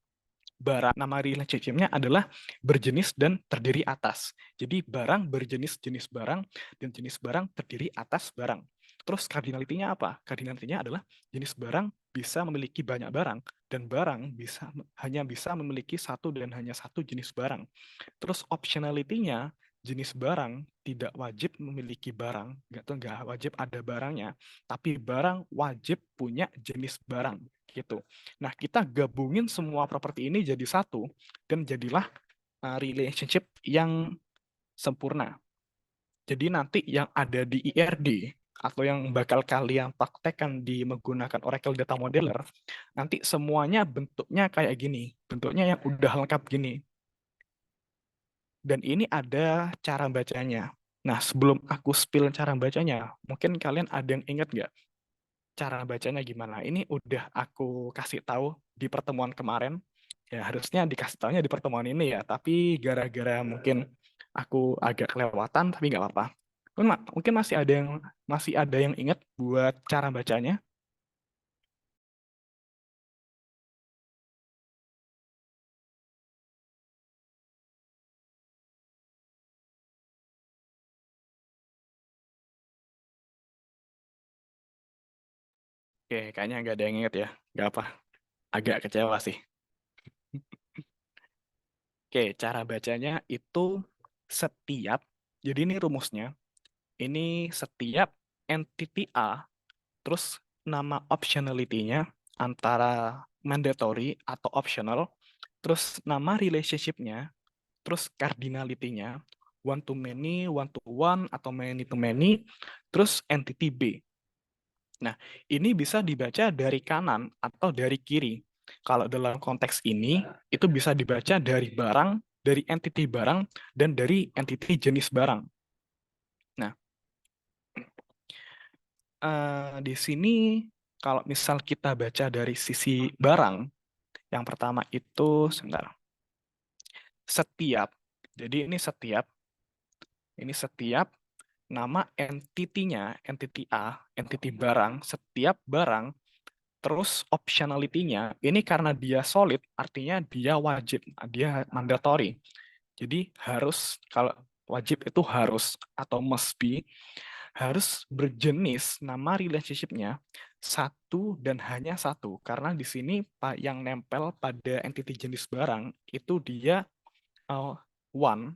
barang nama relationship-nya adalah berjenis dan terdiri atas. Jadi barang berjenis-jenis barang dan jenis barang terdiri atas barang. Terus cardinality-nya apa? Cardinality-nya adalah jenis barang bisa memiliki banyak barang dan barang hanya bisa memiliki satu dan hanya satu jenis barang. Terus optionality-nya jenis barang tidak wajib memiliki barang, nggak wajib ada barangnya, tapi barang wajib punya jenis barang gitu. Nah, kita gabungin semua properti ini jadi satu dan jadilah relationship yang sempurna. Jadi nanti yang ada di IRD atau yang bakal kalian praktekkan di menggunakan Oracle Data Modeler, nanti semuanya bentuknya kayak gini, bentuknya yang udah lengkap gini. Dan ini ada cara bacanya. Nah, sebelum aku spill cara bacanya, mungkin kalian ada yang ingat nggak cara bacanya gimana? Ini udah aku kasih tahu di pertemuan kemarin. Ya, harusnya dikasih tahunya di pertemuan ini ya, tapi gara-gara mungkin aku agak kelewatan, tapi nggak apa-apa. Mungkin masih ada yang ingat buat cara bacanya. Oke, kayaknya nggak ada yang inget ya. Nggak apa. Agak kecewa sih. Oke, cara bacanya itu setiap, jadi ini rumusnya, ini setiap entity A, terus nama optionality-nya antara mandatory atau optional, terus nama relationship-nya, terus cardinality-nya, one to many, one to one, atau many to many, terus entity B. Nah, ini bisa dibaca dari kanan atau dari kiri. Kalau dalam konteks ini, itu bisa dibaca dari barang, dari entity barang, dan dari entity jenis barang. Nah, di sini kalau misal kita baca dari sisi barang, yang pertama itu, sebentar, setiap. Jadi ini setiap nama entity-nya, entity A, entity barang, setiap barang. Terus optionality-nya, ini karena dia solid, artinya dia wajib, dia mandatory. Jadi harus, kalau wajib itu harus atau must be, harus berjenis nama relationship-nya satu dan hanya satu. Karena di sini yang nempel pada entity jenis barang, itu dia one,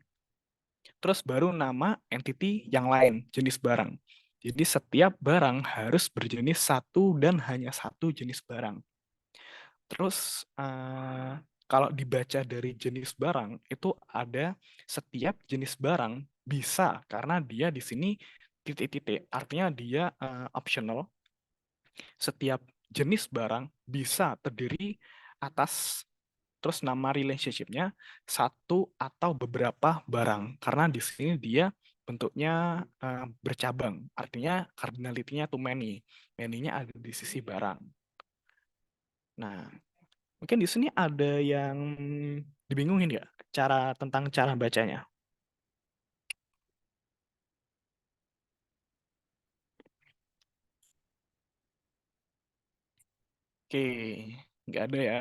terus baru nama entity yang lain, jenis barang. Jadi setiap barang harus berjenis satu dan hanya satu jenis barang. Terus kalau dibaca dari jenis barang itu ada setiap jenis barang bisa, karena dia di sini titik-titik, artinya dia optional. Setiap jenis barang bisa terdiri atas terus nama relationship-nya satu atau beberapa barang, karena di sini dia bentuknya bercabang, artinya cardinality-nya to many, many-nya ada di sisi barang. Nah, mungkin di sini ada yang dibingungin nggak tentang cara bacanya? Oke, nggak ada ya.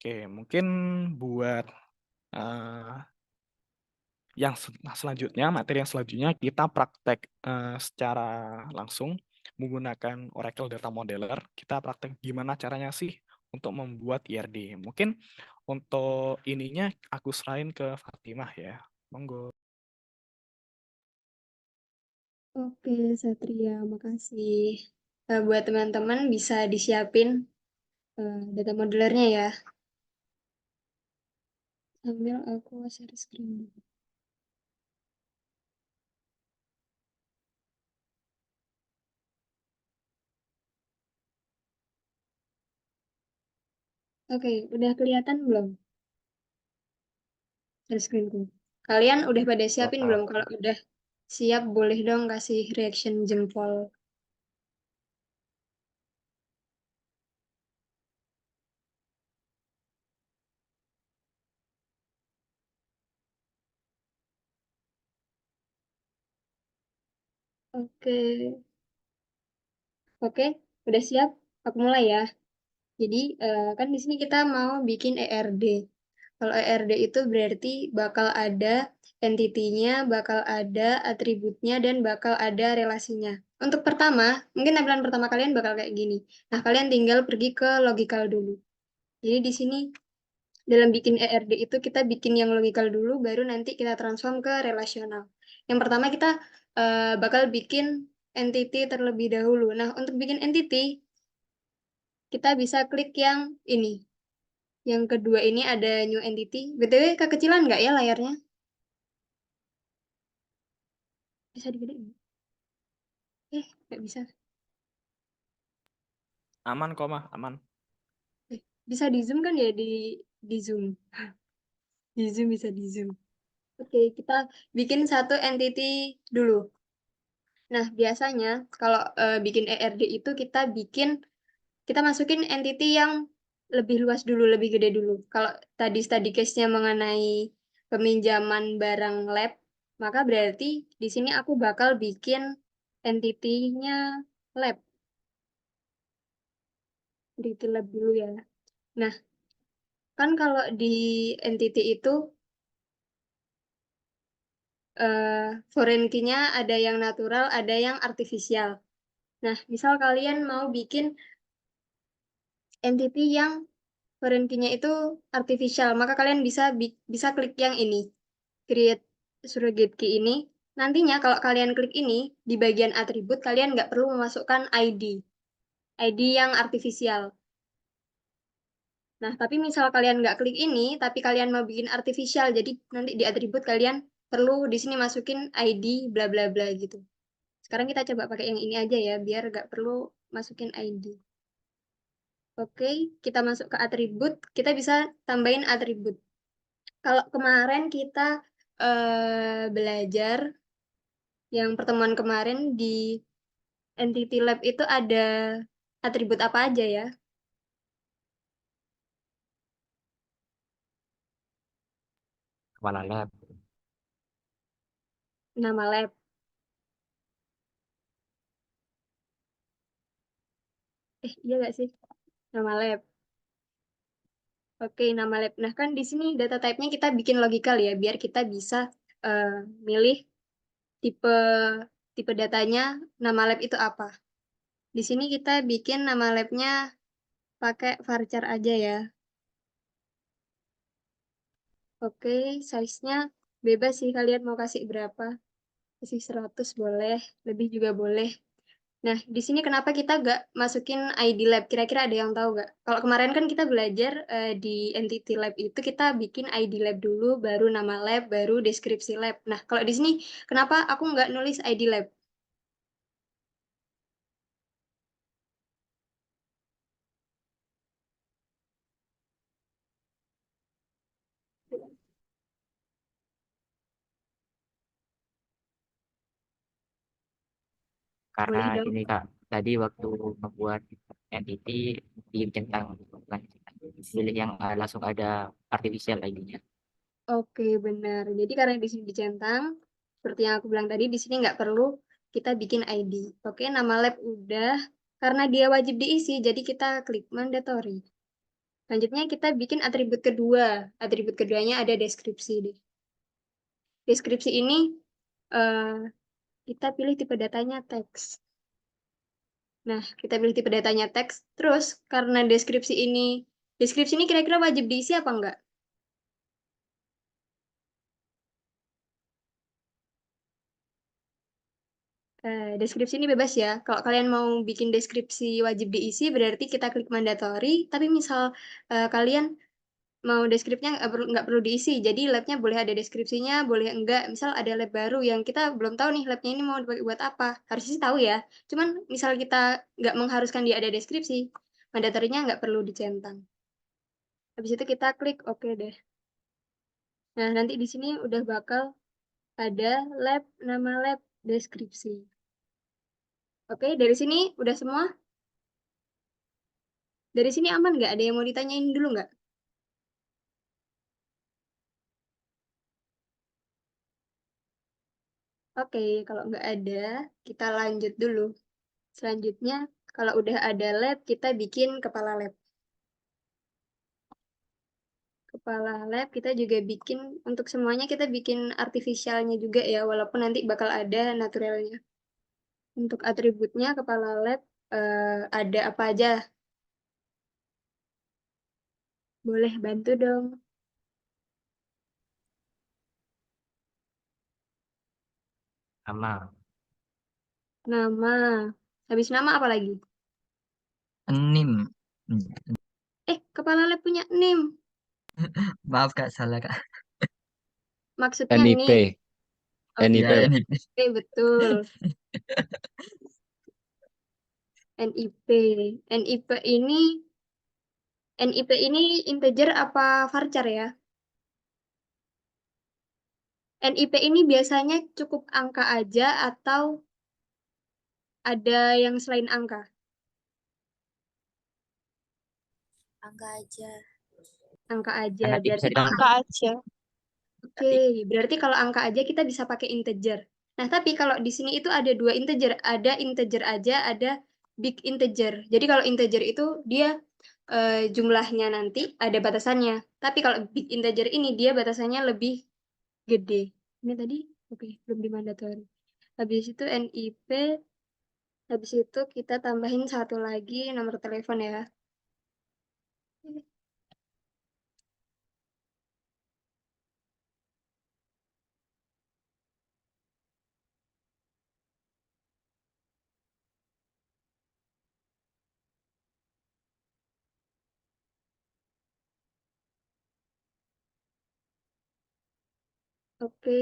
Oke, mungkin buat yang selanjutnya, materi yang selanjutnya kita praktek secara langsung menggunakan Oracle Data Modeler. Kita praktek gimana caranya sih untuk membuat IRD. Mungkin untuk ininya aku serahin ke Fatimah ya. Monggo. Oke, Satria, makasih. Buat teman-teman bisa disiapin data modelernya ya. Sambil aku share screen dulu. Oke, udah kelihatan belum share screenku? Kalian udah pada siapin belum? Kalau udah siap, boleh dong kasih reaction jempol. Oke, oke, udah siap? Aku mulai ya. Jadi kan di sini kita mau bikin ERD. Kalau ERD itu berarti bakal ada entity-nya, bakal ada atributnya, dan bakal ada relasinya. Untuk pertama, mungkin tampilan pertama kalian bakal kayak gini. Nah, kalian tinggal pergi ke logical dulu. Jadi di sini dalam bikin ERD itu kita bikin yang logical dulu, baru nanti kita transform ke relasional. Yang pertama kita bakal bikin entity terlebih dahulu. Nah, untuk bikin entity, kita bisa klik yang ini. Yang kedua ini ada new entity. BTW kekecilan nggak ya layarnya? Bisa digedein? Nggak bisa. Aman kok, Mah, aman. Bisa di zoom kan ya, di zoom. Di zoom bisa di zoom. Oke, kita bikin satu entity dulu. Nah, biasanya kalau bikin ERD itu kita masukin entity yang lebih luas dulu, lebih gede dulu. Kalau tadi study case-nya mengenai peminjaman barang lab, maka berarti di sini aku bakal bikin entity-nya lab. Entity lab dulu ya. Nah, kan kalau di entity itu foreign key-nya ada yang natural, ada yang artifisial. Nah, misal kalian mau bikin entity yang foreign key-nya itu artificial, maka kalian bisa klik yang ini, create surrogate key ini. Nantinya kalau kalian klik ini, di bagian atribut kalian nggak perlu memasukkan ID yang artifisial. Nah, tapi misal kalian nggak klik ini, tapi kalian mau bikin artifisial, jadi nanti di atribut kalian perlu di sini masukin ID bla bla bla gitu. Sekarang kita coba pakai yang ini aja ya, biar nggak perlu masukin ID. Oke, kita masuk ke atribut, kita bisa tambahin atribut. Kalau kemarin kita belajar, yang pertemuan kemarin di Entity Lab itu ada atribut apa aja ya? Kepala lab. Nama lab. Iya nggak sih? Nama lab. Oke, nama lab. Nah, kan di sini data type-nya kita bikin logikal ya, biar kita bisa milih tipe tipe datanya nama lab itu apa. Di sini kita bikin nama lab-nya pakai varchar aja ya. Oke, size-nya bebas sih, kalian mau kasih berapa. Kasih 100 boleh, lebih juga boleh. Nah, di sini kenapa kita nggak masukin ID lab? Kira-kira ada yang tahu nggak? Kalau kemarin kan kita belajar di entity lab itu kita bikin ID lab dulu, baru nama lab, baru deskripsi lab. Nah, kalau di sini kenapa aku nggak nulis ID lab? Karena Boleh dong. ini Kak, tadi waktu membuat entity centang, bukan centang. Pilih yang langsung ada artificial ID-nya. Oke, benar. Jadi karena di sini dicentang, seperti yang aku bilang tadi, di sini nggak perlu kita bikin ID. Oke, nama lab udah. Karena dia wajib diisi, jadi kita klik mandatory. Selanjutnya kita bikin atribut kedua. Atribut keduanya ada deskripsi deh. Deskripsi ini kita pilih tipe datanya teks. Nah, kita pilih tipe datanya teks. Terus, karena deskripsi ini kira-kira wajib diisi apa enggak? Deskripsi ini bebas ya. Kalau kalian mau bikin deskripsi wajib diisi, berarti kita klik mandatory. Tapi misal kalian mau deskripsinya nggak perlu diisi. Jadi labnya boleh ada deskripsinya, boleh enggak. Misal ada lab baru yang kita belum tahu nih labnya ini mau dipakai buat apa. Harusnya sih tahu ya. Cuman misal kita nggak mengharuskan dia ada deskripsi, mandatorinya nggak perlu dicentang. Habis itu kita klik oke deh. Nah, nanti di sini udah bakal ada lab, nama lab, deskripsi. Oke, dari sini udah semua? Dari sini aman nggak? Ada yang mau ditanyain dulu nggak? Oke, kalau nggak ada, kita lanjut dulu. Selanjutnya, kalau udah ada lab, kita bikin kepala lab. Kepala lab kita juga bikin, untuk semuanya kita bikin artifisialnya juga ya, walaupun nanti bakal ada naturalnya. Untuk atributnya kepala lab ada apa aja? Boleh bantu dong. Nama. Nama. Habis nama apa lagi? NIM. Kepala lab punya name. Maaf Kak, salah Kak. Maksudnya NIP. name. Oke, NIP. Ya, NIP. Oke, betul. NIP. NIP ini integer apa varchar ya? NIP ini biasanya cukup angka aja atau ada yang selain angka? Angka aja. Angka aja. Nanti bisa Berarti ditambah. Angka aja. Oke, berarti kalau angka aja kita bisa pakai integer. Nah, tapi kalau di sini itu ada dua integer. Ada integer aja, ada big integer. Jadi kalau integer itu dia jumlahnya nanti ada batasannya. Tapi kalau big integer ini dia batasannya lebih gede. Ini tadi, oke, belum dimandatori. Habis itu NIP, habis itu kita tambahin satu lagi nomor telepon ya. Oke.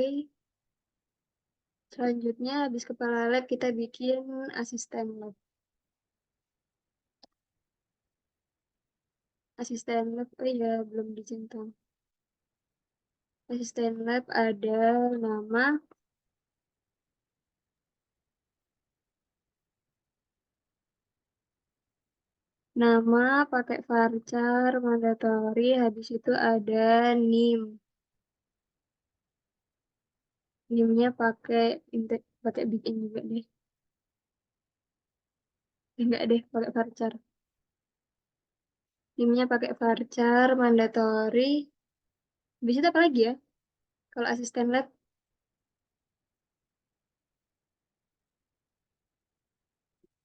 Selanjutnya habis kepala lab kita bikin asisten lab. Asisten lab, oh iya belum dicentang. Asisten lab ada nama, pakai varchar mandatory, habis itu ada NIM. NIM-nya pakai bikin juga deh. Enggak deh, pakai varchar. NIM-nya pakai varchar mandatory. Habis itu apa lagi ya? Kalau asisten lab,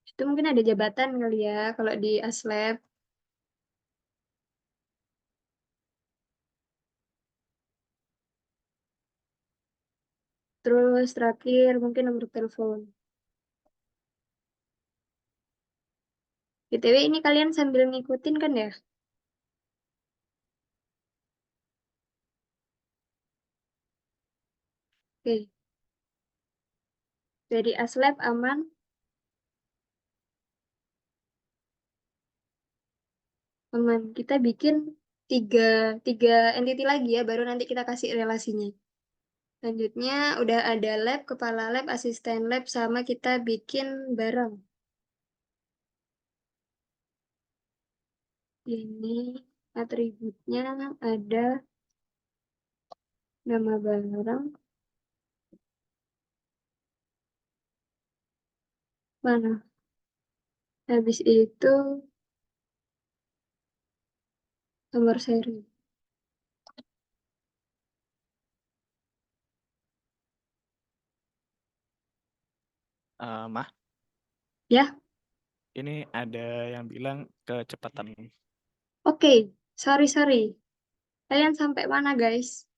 itu mungkin ada jabatan kali ya kalau di aslab. Terus terakhir mungkin nomor telepon. BTW ini kalian sambil ngikutin kan ya? Oke. Dari aslab aman. Aman. Kita bikin tiga entity lagi ya, baru nanti kita kasih relasinya. Selanjutnya udah ada lab, kepala lab, asisten lab, sama kita bikin barang. Ini atributnya ada nama barang. Mana? Habis itu nomor seri. Mah, Ya, ini ada yang bilang kecepatan. oke. Sorry. Kalian sampai mana, guys?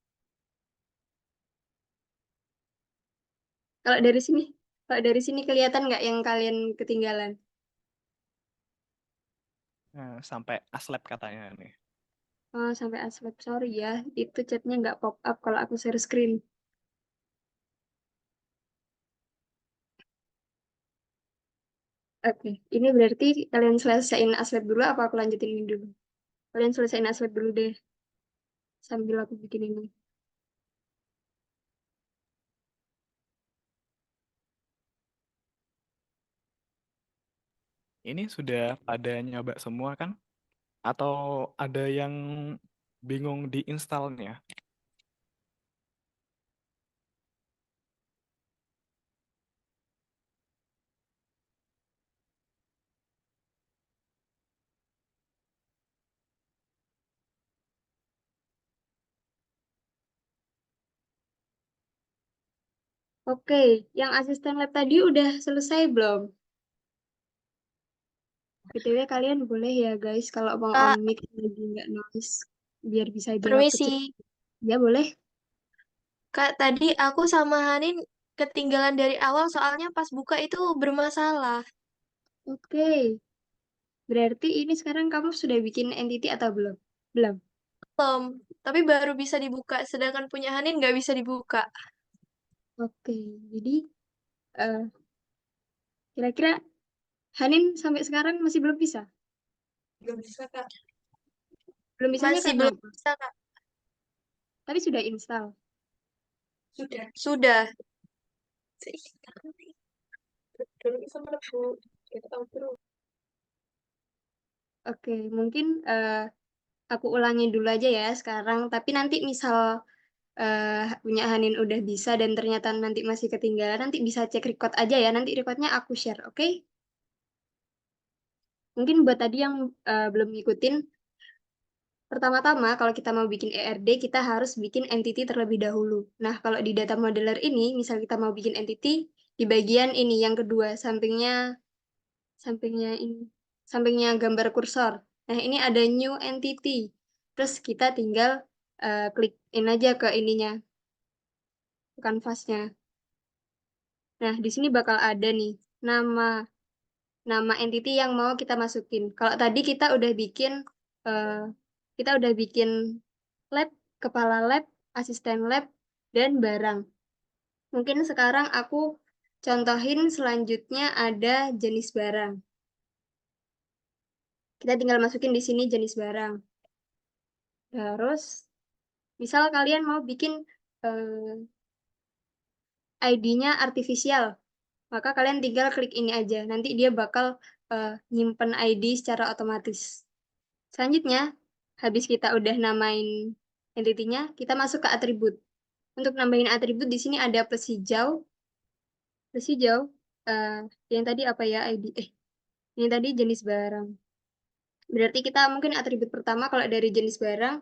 Kalau dari sini kelihatan nggak yang kalian ketinggalan? Sampai aslab katanya nih. Oh, sampai aslab. Sorry ya, itu chatnya nggak pop up kalau aku share screen. Oke, ini berarti kalian selesaiin aslab dulu apa aku lanjutin ini dulu? Kalian selesaiin aslab dulu deh, sambil aku bikin ini. Ini sudah pada nyoba semua kan? Atau ada yang bingung di installnya? Oke, yang asisten lab tadi udah selesai belum? BTW kalian boleh ya guys, kalau mau on Kak, mic lagi nggak noise, biar bisa jawab ke chat. permisi. Ya boleh. Kak, tadi aku sama Hanin ketinggalan dari awal soalnya pas buka itu bermasalah. Oke, berarti ini sekarang kamu sudah bikin entity atau belum? Belum. Belum, tapi baru bisa dibuka, sedangkan punya Hanin nggak bisa dibuka. Oke, jadi eh, kira-kira Hanin sampai sekarang masih belum bisa? Belum bisa, Kak. Belum bisanya Masih karena belum apa? bisa, Kak. Tapi sudah install. Sudah. Sudah. Dulu bisa melebu. Kita tahu terus. Oke, mungkin aku ulangi dulu aja ya sekarang. Tapi nanti misal punya Hanin udah bisa dan ternyata nanti masih ketinggalan, nanti bisa cek record aja ya. Nanti recordnya aku share, oke? Mungkin buat tadi yang belum ngikutin, pertama-tama kalau kita mau bikin ERD, kita harus bikin entity terlebih dahulu. Nah, kalau di data modeler ini, misal kita mau bikin entity, di bagian ini yang kedua, sampingnya ini, sampingnya gambar kursor. Nah, ini ada new entity. Terus kita tinggal klik in aja ke ininya, ke kanvasnya. Nah, di sini bakal ada nih nama nama entity yang mau kita masukin. Kalau tadi eh, kita udah bikin lab, kepala lab, asisten lab, dan barang. Mungkin sekarang aku contohin selanjutnya ada jenis barang. Kita tinggal masukin di sini jenis barang. Terus, misal kalian mau bikin ID-nya artifisial, maka kalian tinggal klik ini aja. Nanti dia bakal nyimpen ID secara otomatis. Selanjutnya, habis kita udah namain entity-nya, kita masuk ke atribut. Untuk nambahin atribut di sini ada plus hijau. Plus hijau, yang tadi apa ya ID? Ini tadi jenis barang. Berarti kita mungkin atribut pertama kalau dari jenis barang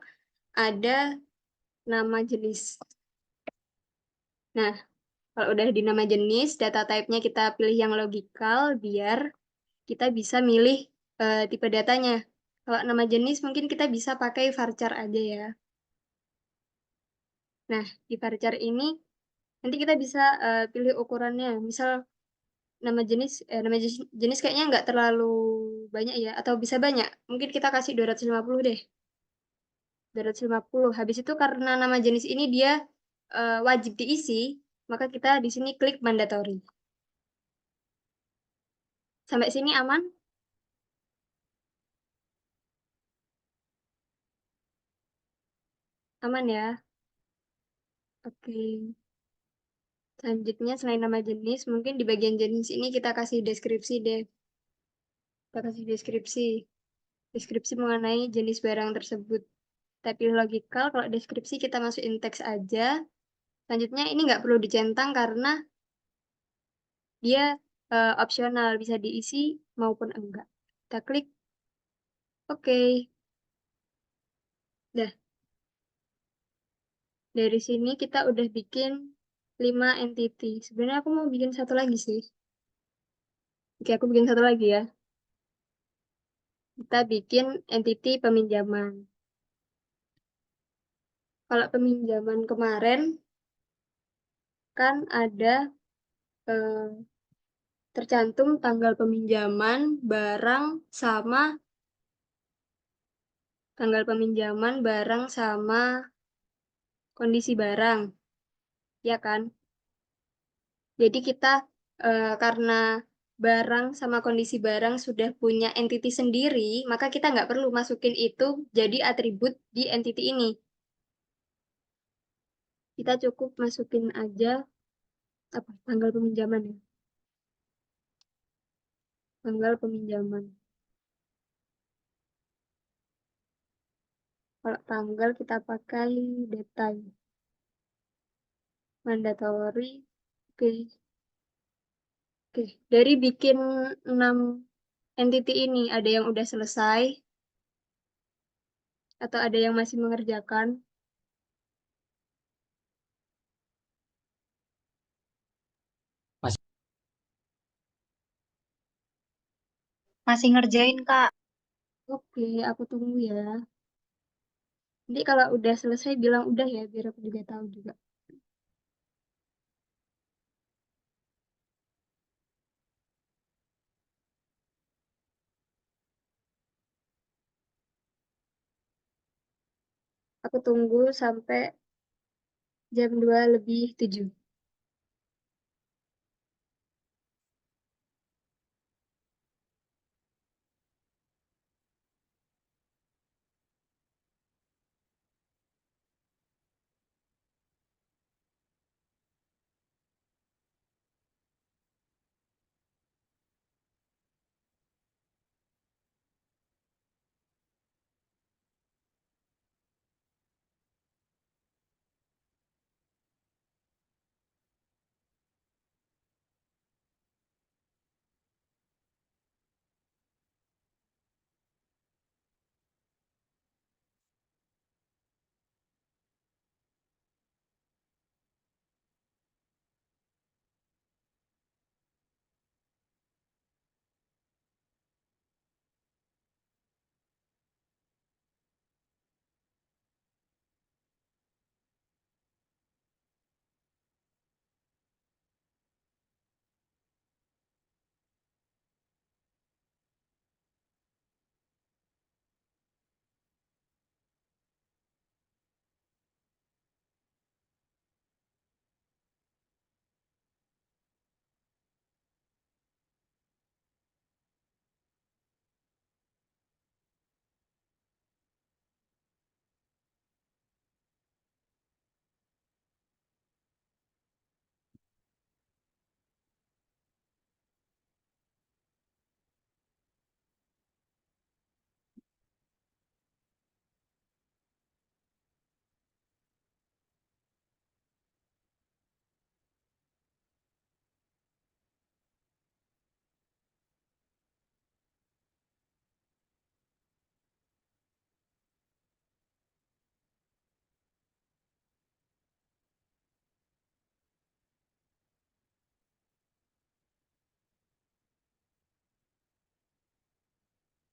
ada nama jenis. Nah, kalau udah di nama jenis, data type-nya kita pilih yang logikal biar kita bisa milih tipe datanya. Kalau nama jenis mungkin kita bisa pakai varchar aja ya. Nah, di varchar ini nanti kita bisa pilih ukurannya. Misal nama jenis kayaknya nggak terlalu banyak ya, atau bisa banyak. Mungkin kita kasih 250 deh. 250. Habis itu karena nama jenis ini dia wajib diisi, maka kita di sini klik mandatory. Sampai sini aman? Aman ya? Oke. Selanjutnya selain nama jenis, mungkin di bagian jenis ini kita kasih deskripsi deh. Kita kasih deskripsi. Deskripsi mengenai jenis barang tersebut. Tapi logikal, kalau deskripsi kita masukin teks aja. Selanjutnya ini nggak perlu dicentang karena dia opsional, bisa diisi maupun enggak. Kita klik oke. Dah. Dari sini kita udah bikin 5 entity. Sebenarnya aku mau bikin satu lagi sih. Oke, aku bikin satu lagi ya. Kita bikin entity peminjaman. Kalau peminjaman kemarin, kan ada tercantum tanggal peminjaman, barang, sama tanggal peminjaman, barang, sama kondisi barang. Ya kan? Jadi kita karena barang sama kondisi barang sudah punya entity sendiri, maka kita nggak perlu masukin itu jadi atribut di entity ini. Kita cukup masukin aja apa tanggal peminjaman ya. Tanggal peminjaman. Kalau tanggal kita pakai detail. Mandatory. Oke. Oke. Dari bikin 6 entity ini, ada yang udah selesai atau ada yang masih mengerjakan? Masih ngerjain, Kak. Oke, aku tunggu ya. Nanti kalau udah selesai bilang udah ya, biar aku juga tahu juga. Aku tunggu sampai jam 2:07.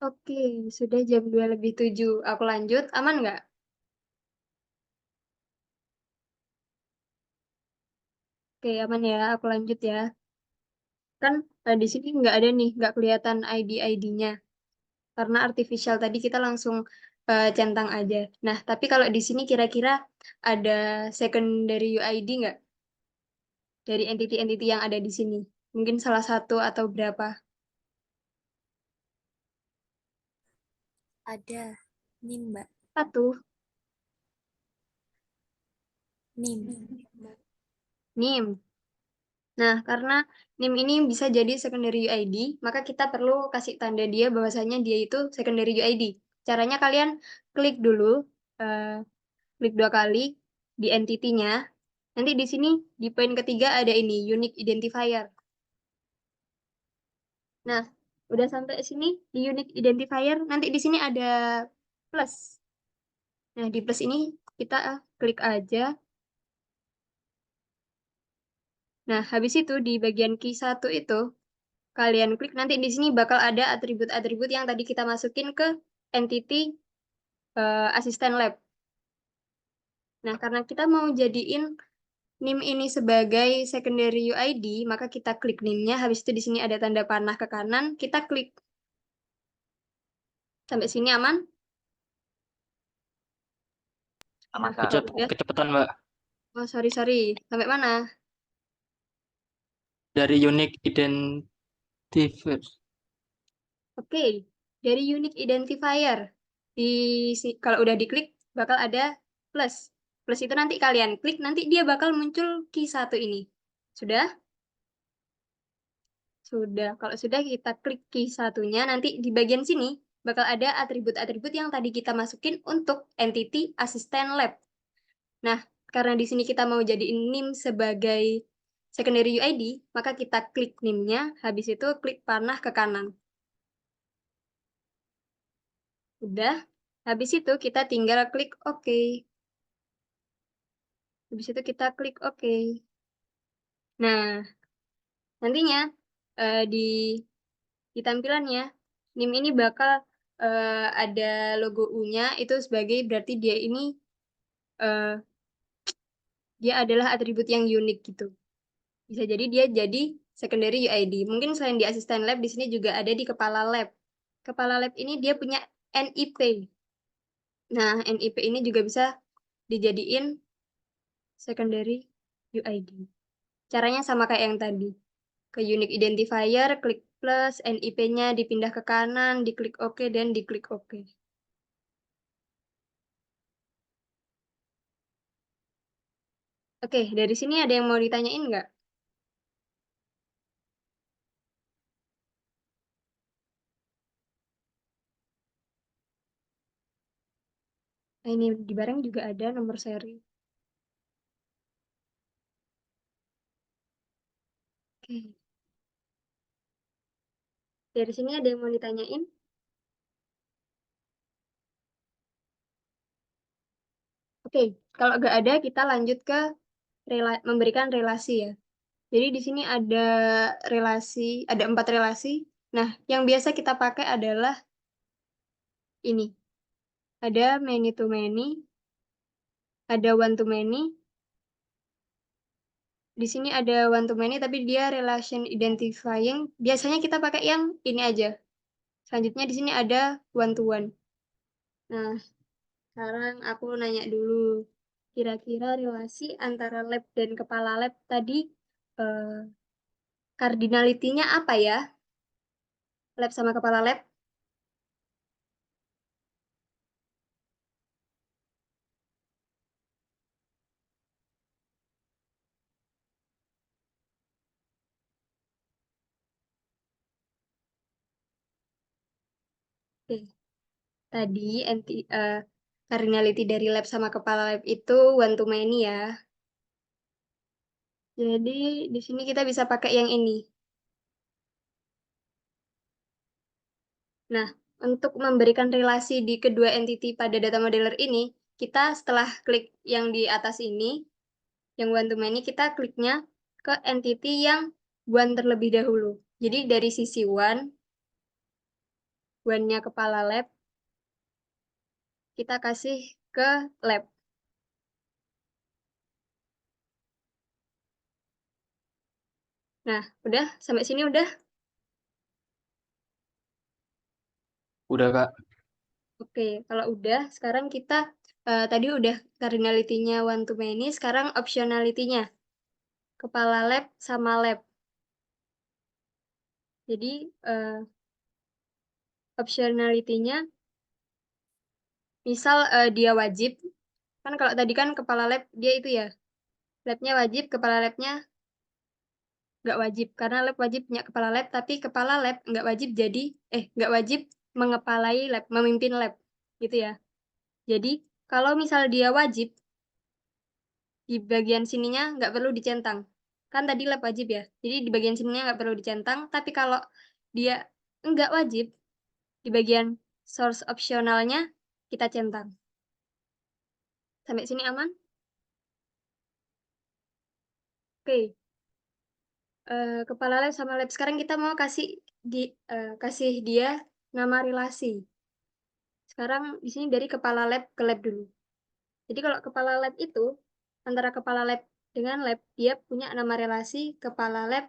Oke, sudah jam 2:07. Aku lanjut, aman nggak? Oke, aman ya, aku lanjut ya. Kan di sini nggak ada nih, nggak kelihatan ID-ID-nya. Karena artificial tadi kita langsung centang aja. Nah, tapi kalau di sini kira-kira ada secondary UID nggak? Dari entity-entity yang ada di sini. Mungkin salah satu atau berapa. Ada NIM, Mbak. Satu, NIM. NIM. Nah, karena NIM ini bisa jadi secondary UID, maka kita perlu kasih tanda dia bahwasanya dia itu secondary UID. Caranya kalian klik dulu, klik 2 kali di entity-nya. Nanti di sini, di poin ketiga ada ini, unique identifier. Nah, udah sampai sini, di unique identifier, nanti di sini ada plus. Nah, di plus ini kita klik aja. Nah, habis itu di bagian key 1 itu, kalian klik, nanti di sini bakal ada atribut-atribut yang tadi kita masukin ke entity asisten lab. Nah, karena kita mau jadiin NIM ini sebagai secondary UID, maka kita klik NIM-nya, habis itu di sini ada tanda panah ke kanan, kita klik. Sampai sini aman? Aman, Nah, Kak. kalau udah, Kecepatan, Mbak. oh sorry, sampai mana? Dari unique identifier. Oke, dari unique identifier, kalau udah diklik, bakal ada plus. Plus itu nanti kalian klik, nanti dia bakal muncul key 1 ini. Sudah? Sudah. Kalau sudah, kita klik key 1-nya, nanti di bagian sini bakal ada atribut-atribut yang tadi kita masukin untuk entity asisten lab. Nah, karena di sini kita mau jadiin NIM sebagai secondary UID, maka kita klik NIM-nya, habis itu klik panah ke kanan. Udah. Habis itu kita tinggal klik OK. Habis itu kita klik OK. Nah, nantinya di tampilannya, NIM ini bakal ada logo U-nya, itu sebagai berarti eh, dia adalah atribut yang unik gitu. Bisa jadi dia jadi secondary UID. Mungkin selain di asisten lab, di sini juga ada di kepala lab. Kepala lab ini dia punya NIP. Nah, NIP ini juga bisa dijadiin secondary UID. Caranya sama kayak yang tadi. Ke unique identifier, klik plus, NIP-nya dipindah ke kanan, diklik OK, dan diklik OK. Oke, dari sini ada yang mau ditanyain nggak? Nah, ini di barang juga ada nomor seri. Oke. Dari sini ada yang mau ditanyain? Oke, kalau nggak ada, kita lanjut ke memberikan relasi ya. Jadi di sini ada relasi, ada 4 relasi. Nah, yang biasa kita pakai adalah ini. Ada many to many, ada one to many. Di sini ada one to many, tapi dia relation identifying. Biasanya kita pakai yang ini aja. Selanjutnya di sini ada one to one. Nah, sekarang aku nanya dulu. Kira-kira relasi antara lab dan kepala lab tadi cardinality-nya apa ya? Lab sama kepala lab? Oke. Tadi cardinality dari lab sama kepala lab itu one to many ya. Jadi di sini kita bisa pakai yang ini. Nah, untuk memberikan relasi di kedua entity pada data modeler ini, kita setelah klik yang di atas ini, yang one to many, kita kliknya ke entity yang one terlebih dahulu. Jadi dari sisi one, one-nya kepala lab, kita kasih ke lab. Nah, udah sampai sini udah? Udah, Kak. Oke, kalau udah, sekarang kita tadi udah cardinality-nya one to many, sekarang optionality-nya. Kepala lab sama lab. Jadi optionality-nya misal dia wajib, kan kalau tadi kan kepala lab dia itu ya, labnya wajib, kepala labnya nggak wajib, karena lab wajib punya kepala lab, tapi kepala lab nggak wajib nggak wajib mengepalai lab, memimpin lab, gitu ya. Jadi kalau misal dia wajib, di bagian sininya nggak perlu dicentang. Kan tadi lab wajib ya, jadi di bagian sininya nggak perlu dicentang, tapi kalau dia nggak wajib, di bagian source opsionalnya kita centang. Sampai sini aman? Oke. Kepala lab sama lab. Sekarang kita mau kasih dia nama relasi. Sekarang di sini dari kepala lab ke lab dulu. Jadi kalau kepala lab itu, antara kepala lab dengan lab, dia punya nama relasi kepala lab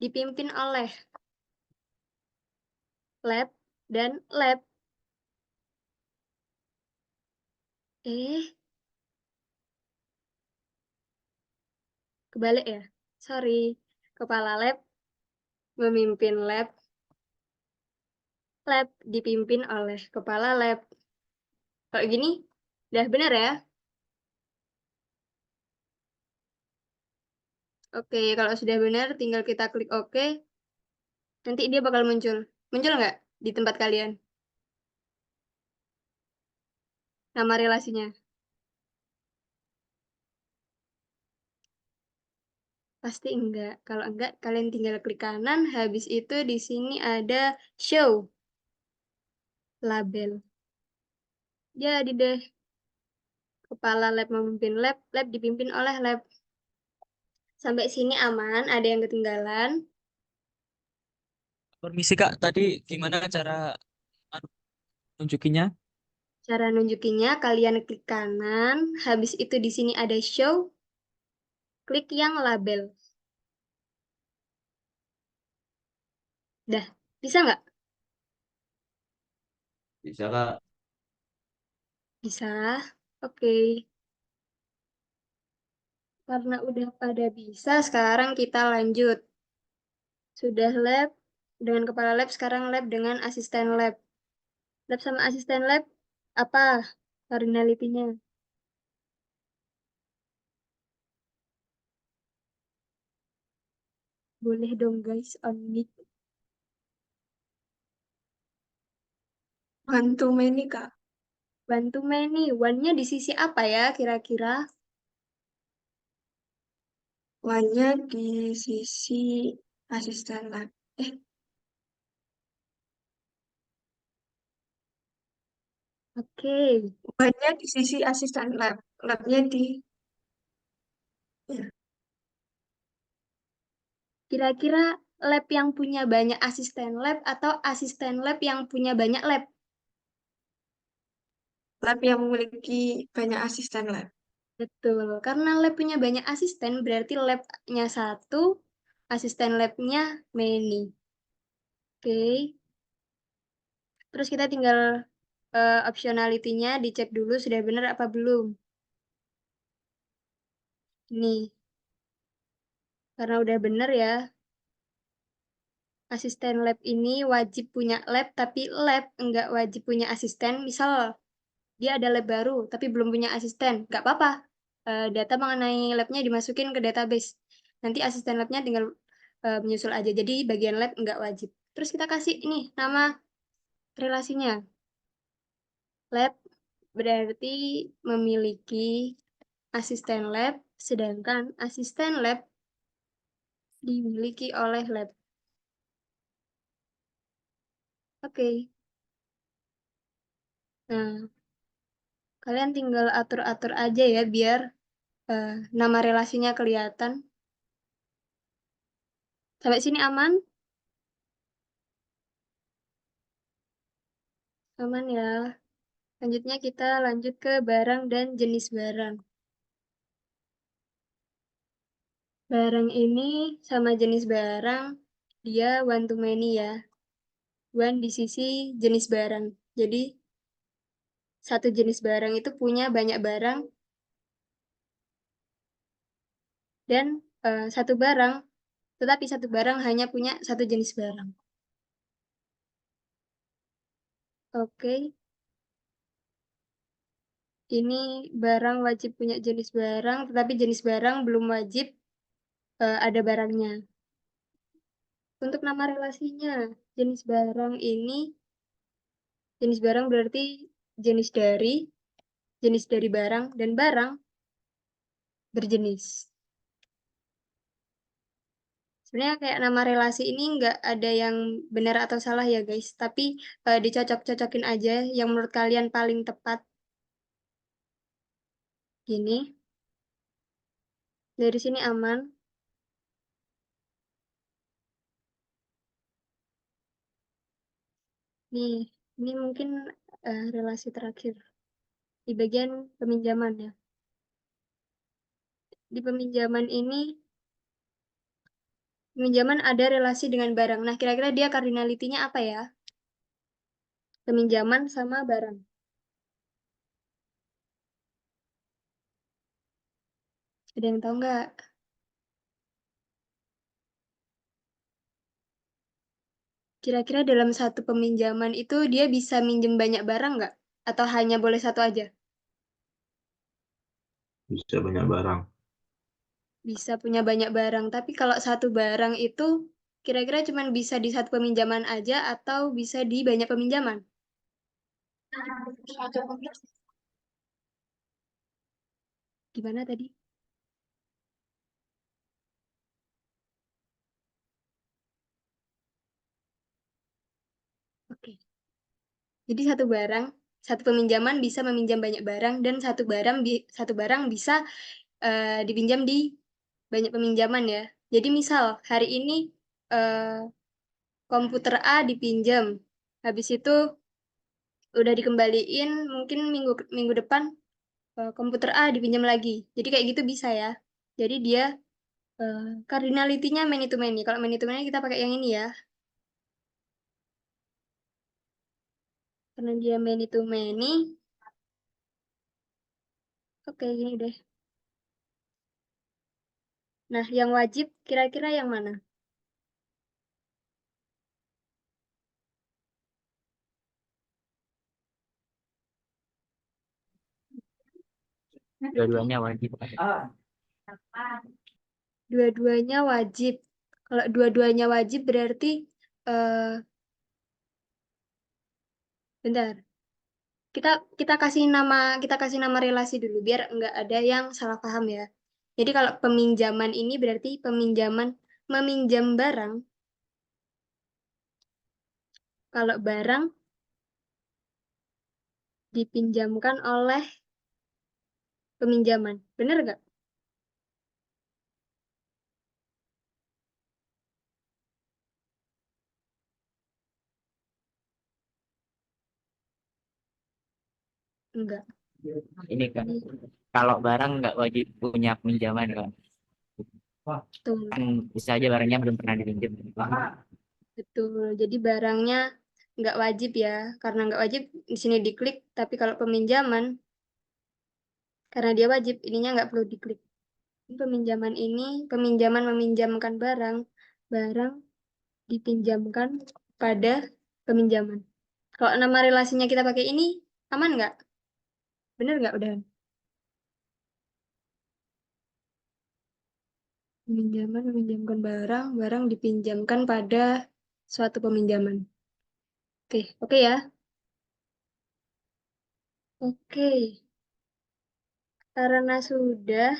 dipimpin oleh lab dan lab. Kebalik ya? Sorry. Kepala lab memimpin lab, lab dipimpin oleh kepala lab. Kalau gini, udah benar ya? Oke, kalau sudah benar, tinggal kita klik OK. Nanti dia bakal muncul. Muncul nggak di tempat kalian? Nama relasinya. Pasti enggak. Kalau enggak, kalian tinggal klik kanan. Habis itu di sini ada show. Label. Jadi deh. Kepala lab memimpin lab, lab dipimpin oleh lab. Sampai sini aman, ada yang ketinggalan. Permisi Kak, tadi gimana cara nunjukinnya? Cara nunjukinnya, kalian klik kanan. Habis itu di sini ada show. Klik yang label. Dah, bisa nggak? Bisa Kak. Bisa. Oke. Karena udah pada bisa, sekarang kita lanjut. Sudah lab dengan kepala lab, sekarang lab dengan asisten lab. Lab sama asisten lab, apa cardinality-nya? Boleh dong guys, on mic. One to many, Kak. One to many, one-nya di sisi apa ya kira-kira? One-nya di sisi asisten lab. Oke. One-nya di sisi asisten lab. Labnya di... Ya. Kira-kira lab yang punya banyak asisten lab atau asisten lab yang punya banyak lab? Lab yang memiliki banyak asisten lab. Betul, karena lab punya banyak asisten, berarti lab-nya satu, asisten lab-nya many. Oke. Terus kita tinggal optionality-nya dicek dulu sudah benar apa belum. Nih, karena udah benar ya, asisten lab ini wajib punya lab, tapi lab enggak wajib punya asisten. Misal, dia ada lab baru, tapi belum punya asisten. Nggak apa-apa. Data mengenai labnya dimasukin ke database. Nanti asisten labnya tinggal menyusul aja. Jadi bagian lab nggak wajib. Terus kita kasih ini nama relasinya. Lab berarti memiliki asisten lab, sedangkan asisten lab dimiliki oleh lab. Oke. Nah, kalian tinggal atur-atur aja ya biar nama relasinya kelihatan. Sampai sini aman? Aman ya. Selanjutnya kita lanjut ke barang dan jenis barang. Barang ini sama jenis barang, dia one to many ya. One di sisi jenis barang. Jadi, satu jenis barang itu punya banyak barang, dan satu barang, tetapi satu barang hanya punya satu jenis barang. Oke. Ini barang wajib punya jenis barang, tetapi jenis barang belum wajib ada barangnya. Untuk nama relasinya, jenis barang ini, jenis barang berarti jenis dari barang, dan barang berjenis. Sebenarnya kayak nama relasi ini nggak ada yang benar atau salah ya guys, tapi dicocok-cocokin aja yang menurut kalian paling tepat. Gini, dari sini aman. Nih, ini mungkin relasi terakhir di bagian peminjaman ya. Di peminjaman ini, peminjaman ada relasi dengan barang. Nah, kira-kira dia cardinality-nya apa ya? Peminjaman sama barang. Ada yang tahu nggak? Kira-kira dalam satu peminjaman itu dia bisa minjem banyak barang nggak? Atau hanya boleh satu aja? Bisa banyak barang. Bisa punya banyak barang. Tapi kalau satu barang itu kira-kira cuma bisa di satu peminjaman aja atau bisa di banyak peminjaman? Gimana tadi? Oke. Jadi satu peminjaman bisa meminjam banyak barang, dan satu barang bisa dipinjam di banyak peminjaman ya. Jadi misal hari ini komputer A dipinjam, habis itu udah dikembaliin, mungkin minggu depan komputer A dipinjam lagi. Jadi kayak gitu bisa ya. Jadi dia cardinality-nya many to many. Kalau many to many kita pakai yang ini ya. Karena dia many to many. Oke, gini deh. Nah, yang wajib kira-kira yang mana? Dua-duanya wajib. Dua-duanya wajib. Kalau dua-duanya wajib berarti bentar. Kita kasih nama relasi dulu biar nggak ada yang salah paham ya. Jadi kalau peminjaman ini berarti peminjaman meminjam barang. Kalau barang dipinjamkan oleh peminjaman. Bener nggak? Enggak. Ini kan Ini kalau barang nggak wajib punya pinjaman kan. betul. Kan bisa aja barangnya belum pernah dipinjam. Betul. Jadi barangnya nggak wajib ya. Karena nggak wajib di sini diklik. Tapi kalau peminjaman, karena dia wajib, ininya nggak perlu diklik. Peminjaman ini, peminjaman meminjamkan barang, barang dipinjamkan pada peminjaman. Kalau nama relasinya kita pakai ini, aman nggak? Bener nggak udah? Peminjaman meminjamkan barang, barang dipinjamkan pada suatu peminjaman. Oke, oke ya. Oke, karena sudah,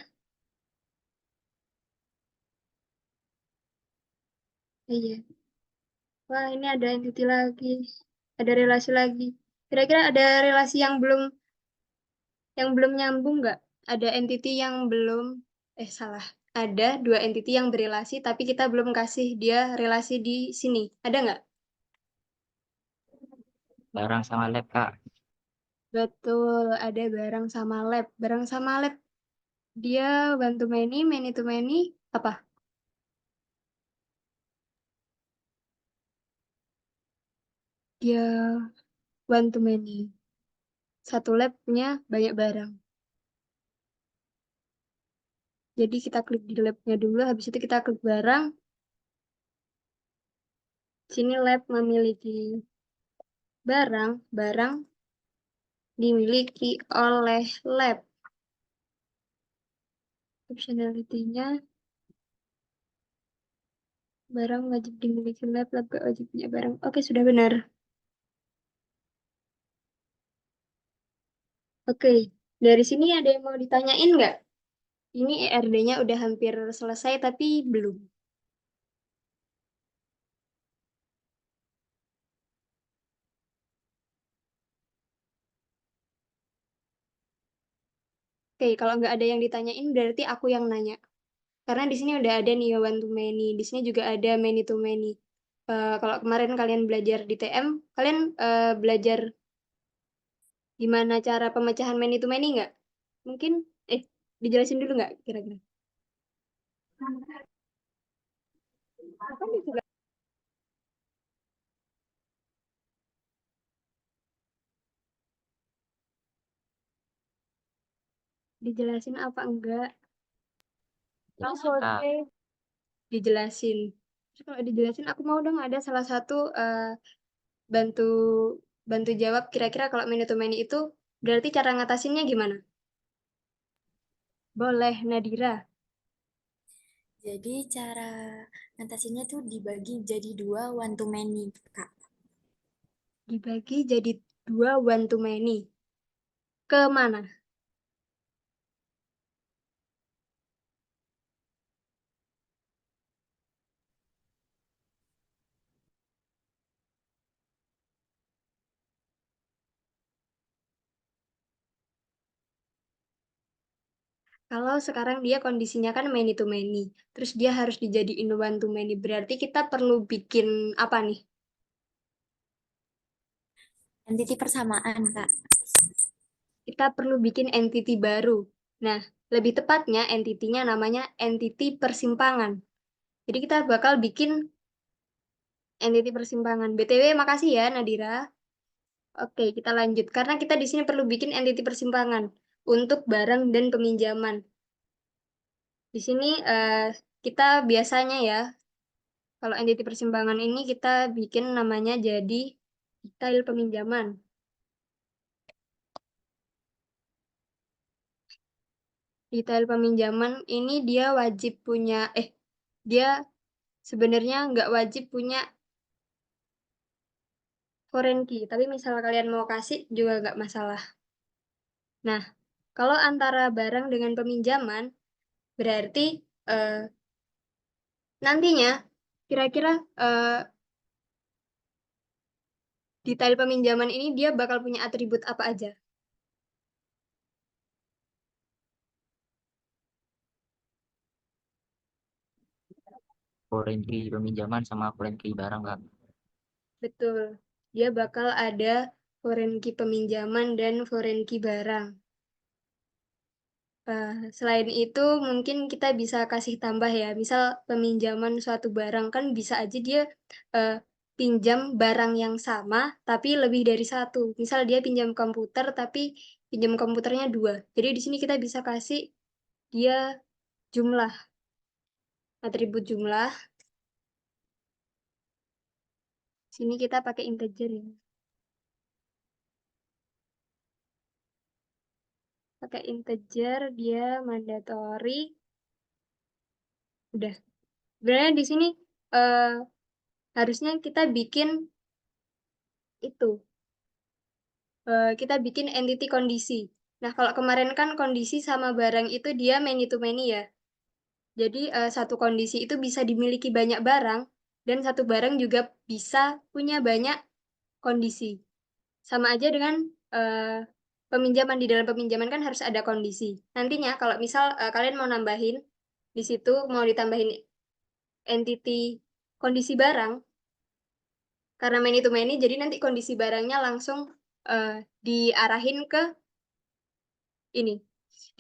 iya. Wah, ini ada entity lagi, ada relasi lagi. Kira-kira ada relasi yang belum nyambung nggak? Ada entity yang belum, salah. Ada dua entity yang berelasi, tapi kita belum kasih dia relasi di sini. Ada nggak? barang sama lab, Kak. Betul, ada barang sama lab. Barang sama lab, dia one to many to many, apa? Dia one to many. Satu lab punya banyak barang. Jadi kita klik di labnya dulu, habis itu kita klik barang. Sini lab memiliki barang dimiliki oleh lab. Optionality-nya, barang wajib dimiliki lab, lab gak wajib punya barang. Oke, sudah benar. Oke, dari sini ada yang mau ditanyain nggak? Ini ERD-nya udah hampir selesai, tapi belum. Oke, kalau nggak ada yang ditanyain, berarti aku yang nanya. Karena di sini udah ada nih one to many, di sini juga ada many to many. Kalau kemarin kalian belajar di TM, kalian belajar gimana cara pemecahan many to many nggak? Mungkin, dijelasin dulu nggak kira-kira? Dijelasin apa enggak? Jelasin, Kak. Dijelasin. Terus kalau dijelasin, aku mau dong ada salah satu bantu bantu jawab kira-kira kalau many to many itu berarti cara ngatasinnya gimana? Boleh, Nadira. Jadi cara ngatasinnya tuh dibagi jadi 2 one to many, Kak. Dibagi jadi 2 one to many. Ke mana? Kalau sekarang dia kondisinya kan many to many, terus dia harus dijadiin one to many, berarti kita perlu bikin apa nih? Entity persamaan, Kak. Kita perlu bikin entity baru. Nah, lebih tepatnya entity-nya namanya entity persimpangan. Jadi kita bakal bikin entity persimpangan. BTW, makasih ya Nadira. Oke, kita lanjut. Karena kita di sini perlu bikin entity persimpangan untuk barang dan peminjaman. Di sini kita biasanya ya, kalau entity persimpangan ini kita bikin namanya jadi detail peminjaman. Detail peminjaman ini dia wajib punya, dia sebenarnya nggak wajib punya foreign key, tapi misal kalian mau kasih juga nggak masalah. Nah, kalau antara barang dengan peminjaman, berarti nantinya kira-kira detail peminjaman ini dia bakal punya atribut apa aja? Foreign key peminjaman sama foreign key barang, Kak. Betul. Dia bakal ada foreign key peminjaman dan foreign key barang. Selain itu, mungkin kita bisa kasih tambah ya. Misal peminjaman suatu barang kan bisa aja dia pinjam barang yang sama, tapi lebih dari satu. Misal dia pinjam komputer, tapi pinjam komputernya 2. Jadi di sini kita bisa kasih dia jumlah, atribut jumlah. Sini kita pakai integer ya. Pakai integer, dia mandatory. Udah. Sebenarnya di sini harusnya kita bikin itu. Kita bikin entity kondisi. Nah, kalau kemarin kan kondisi sama barang itu dia many to many ya. Jadi satu kondisi itu bisa dimiliki banyak barang dan satu barang juga bisa punya banyak kondisi. Sama aja dengan peminjaman, di dalam peminjaman kan harus ada kondisi. Nantinya kalau misal kalian mau nambahin di situ mau ditambahin entity kondisi barang, Karena many to many, jadi nanti kondisi barangnya langsung diarahin ke ini,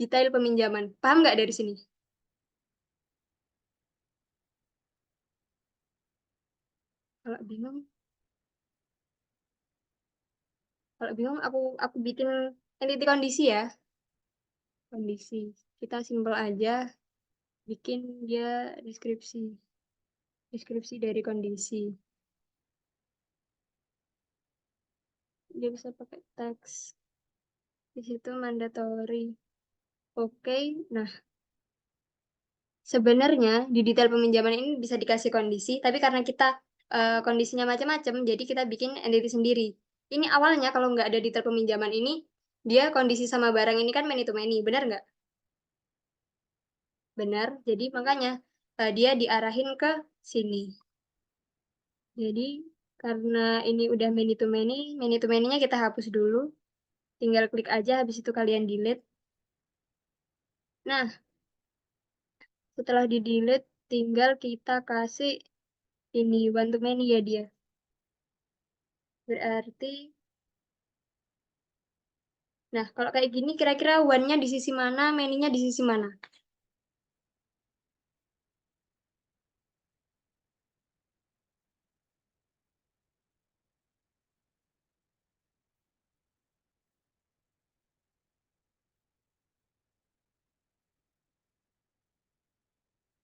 detail peminjaman. Paham nggak dari sini? Kalau bingung, aku bikin entity kondisi ya. Kondisi. Kita simpel aja, bikin dia deskripsi. Deskripsi dari kondisi. Dia bisa pakai teks. Di situ mandatory. Oke, nah sebenarnya di detail peminjaman ini bisa dikasih kondisi, tapi karena kita kondisinya macam-macam, jadi kita bikin entity sendiri. Ini awalnya kalau nggak ada detail peminjaman ini, dia kondisi sama barang ini kan many to many, benar nggak? Benar, jadi makanya dia diarahin ke sini. Jadi karena ini udah many to many-nya kita hapus dulu. Tinggal klik aja, habis itu kalian delete. Nah, setelah di delete, tinggal kita kasih ini one to many ya dia. Berarti, nah kalau kayak gini kira-kira one-nya di sisi mana, many-nya di sisi mana?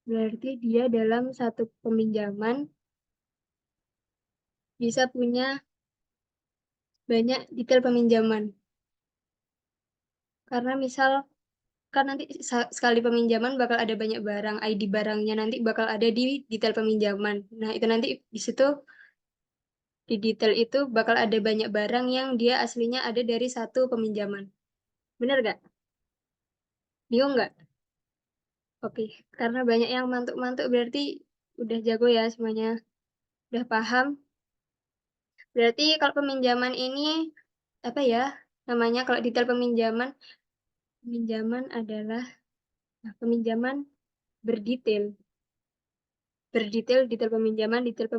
Berarti dia dalam satu peminjaman bisa punya banyak detail peminjaman. Karena misal, kan nanti sekali peminjaman bakal ada banyak barang, ID barangnya nanti bakal ada di detail peminjaman. Nah, itu nanti di situ, di detail itu bakal ada banyak barang yang dia aslinya ada dari satu peminjaman. Bener nggak? Bingung nggak? Oke, karena banyak yang mantuk-mantuk berarti udah jago ya semuanya. Udah paham. Berarti kalau peminjaman ini, apa ya namanya, kalau detail peminjaman, adalah peminjaman berdetail. Berdetail, detail peminjaman, detail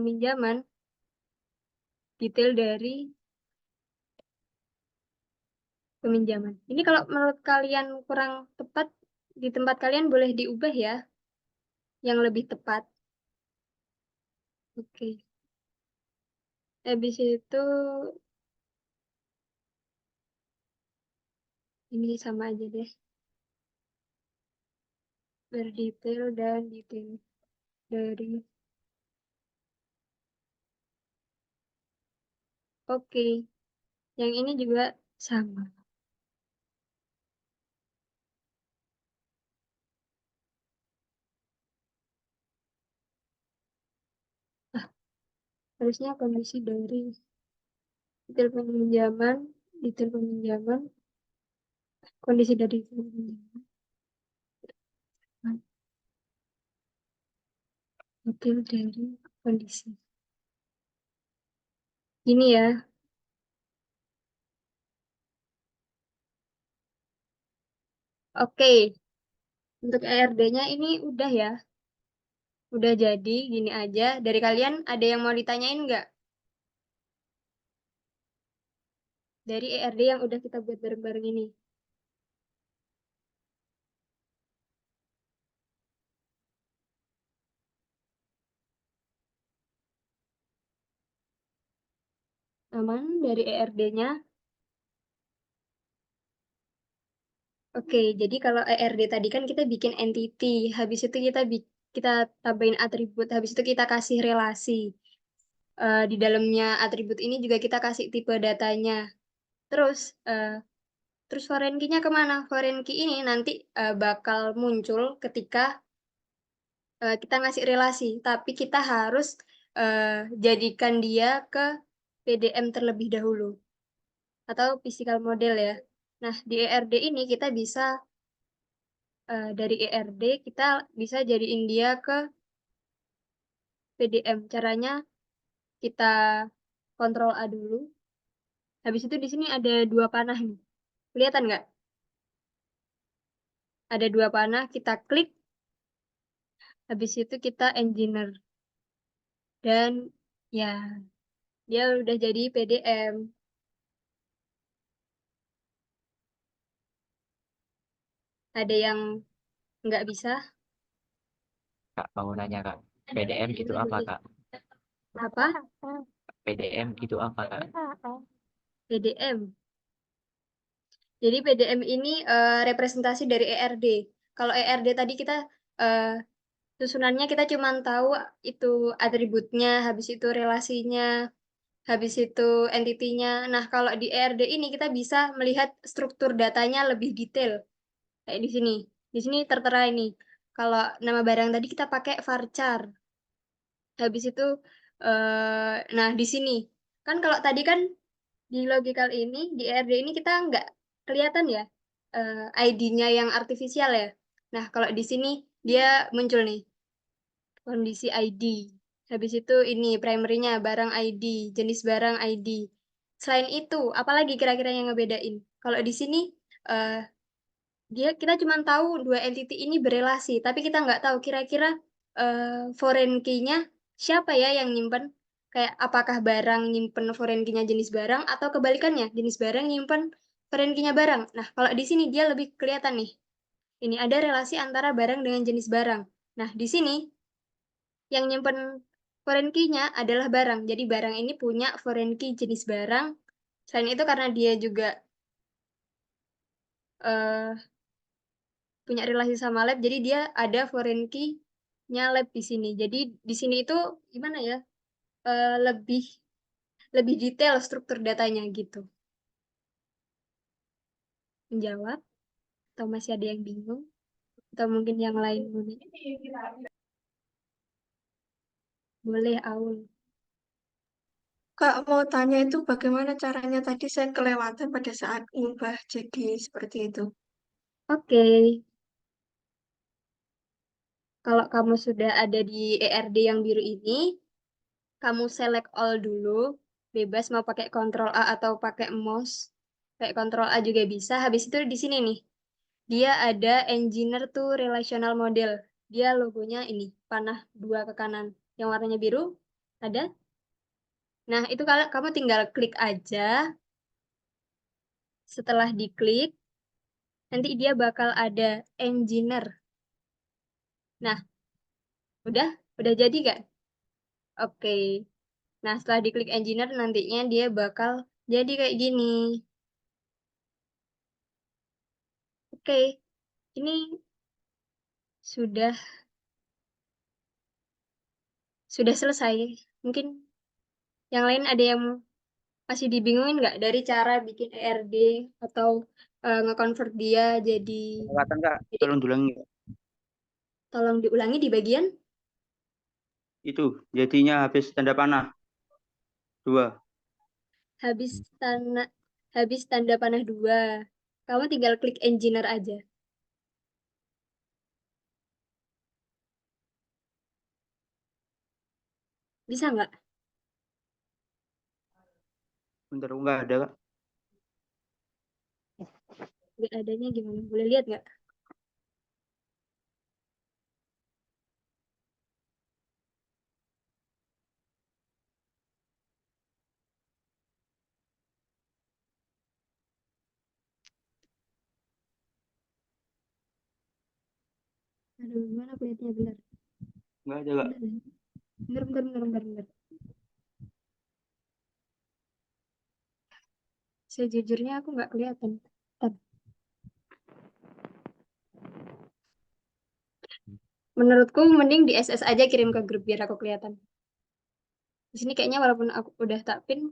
dari peminjaman. Ini kalau menurut kalian kurang tepat, di tempat kalian boleh diubah ya, yang lebih tepat. Oke. Habis itu, ini sama aja deh. Berdetail dan detail dari. Oke. Yang ini juga sama. Harusnya kondisi dari detail peminjaman, kondisi dari detail peminjaman, detail dari kondisi. Ini ya. Oke. Untuk ERD-nya ini udah ya. Udah jadi, gini aja. Dari kalian ada yang mau ditanyain nggak? Dari ERD yang udah kita buat bareng-bareng ini. Aman dari ERD-nya. Oke, jadi kalau ERD tadi kan kita bikin entity. Habis itu kita tambahin atribut. Habis itu kita kasih relasi. Di dalamnya atribut ini juga kita kasih tipe datanya. Terus, foreign key-nya kemana? Foreign key ini nanti bakal muncul ketika kita ngasih relasi, tapi kita harus jadikan dia ke PDM terlebih dahulu atau physical model ya. Nah, di ERD ini kita bisa dari ERD kita bisa jadiin dia ke PDM. Caranya kita kontrol A dulu. Habis itu di sini ada dua panah nih. Kelihatan nggak? Ada dua panah, kita klik. Habis itu kita engineer. Dan ya Dia udah jadi PDM. Ada yang nggak bisa? Kak, mau nanya Kak, PDM itu apa Kak? Apa? PDM itu apa Kak? PDM. Jadi PDM ini representasi dari ERD. Kalau ERD tadi kita eh, susunannya kita cuma tahu itu atributnya, habis itu relasinya, habis itu entitinya. Nah, kalau di ERD ini kita bisa melihat struktur datanya lebih detail. Kayak di sini. Di sini tertera ini. Kalau nama barang tadi kita pakai varchar. Habis itu, nah di sini. Kan kalau tadi kan di logical ini, di ERD ini kita nggak kelihatan ya ID-nya yang artifisial ya. Nah, kalau di sini dia muncul nih, kondisi ID. Habis itu ini primary-nya barang ID, jenis barang ID. Selain itu, apalagi kira-kira yang ngebedain? Kalau di sini eh, kita cuma tahu dua entity ini berelasi, tapi kita nggak tahu kira-kira foreign key-nya siapa ya yang nyimpen. Kayak apakah barang nyimpen foreign key-nya jenis barang atau kebalikannya, jenis barang nyimpen foreign key-nya barang. Nah, kalau di sini dia lebih kelihatan nih. Ini ada relasi antara barang dengan jenis barang. Nah, di sini yang nyimpen foreign key-nya adalah barang. Jadi barang ini punya foreign key jenis barang. Selain itu karena dia juga eh, punya relasi sama lab, jadi dia ada foreign key-nya lab di sini. Jadi di sini itu gimana ya? Lebih lebih detail struktur datanya gitu. Menjawab atau masih ada yang bingung atau mungkin yang lain boleh Aul. Kak mau tanya itu bagaimana caranya tadi saya kelewatan pada saat ngubah jadi seperti itu. Oke, kalau kamu sudah ada di ERD yang biru ini, kamu select all dulu, bebas mau pakai Ctrl A atau pakai mouse. Kayak Ctrl A juga bisa. Habis itu di sini nih, dia ada engineer to relational model. Dia logonya ini, panah dua ke kanan. Yang warnanya biru, ada. Nah, itu kalau kamu tinggal klik aja. Setelah diklik, nanti dia bakal ada engineer. Nah, udah jadi gak? Oke. Nah, setelah diklik engineer, nantinya dia bakal jadi kayak gini. Oke, ini sudah sudah selesai. Mungkin yang lain ada yang masih dibingungin nggak dari cara bikin ERD atau nge-convert dia jadi Kelewatan Kak, tolong diulangi. tolong diulangi di bagian Itu jadinya habis tanda panah 2. habis tanda panah 2. Kamu tinggal klik engineer aja. Bisa nggak? Bentar, enggak ada Kak. Nggak adanya gimana? Boleh lihat nggak? Aduh, gimana aku lihatnya benar? Enggak ada Kak. Bentar. Sejujurnya aku nggak kelihatan. Bentar. Menurutku mending di SS aja kirim ke grup biar aku kelihatan. Di sini kayaknya walaupun aku udah tak pin,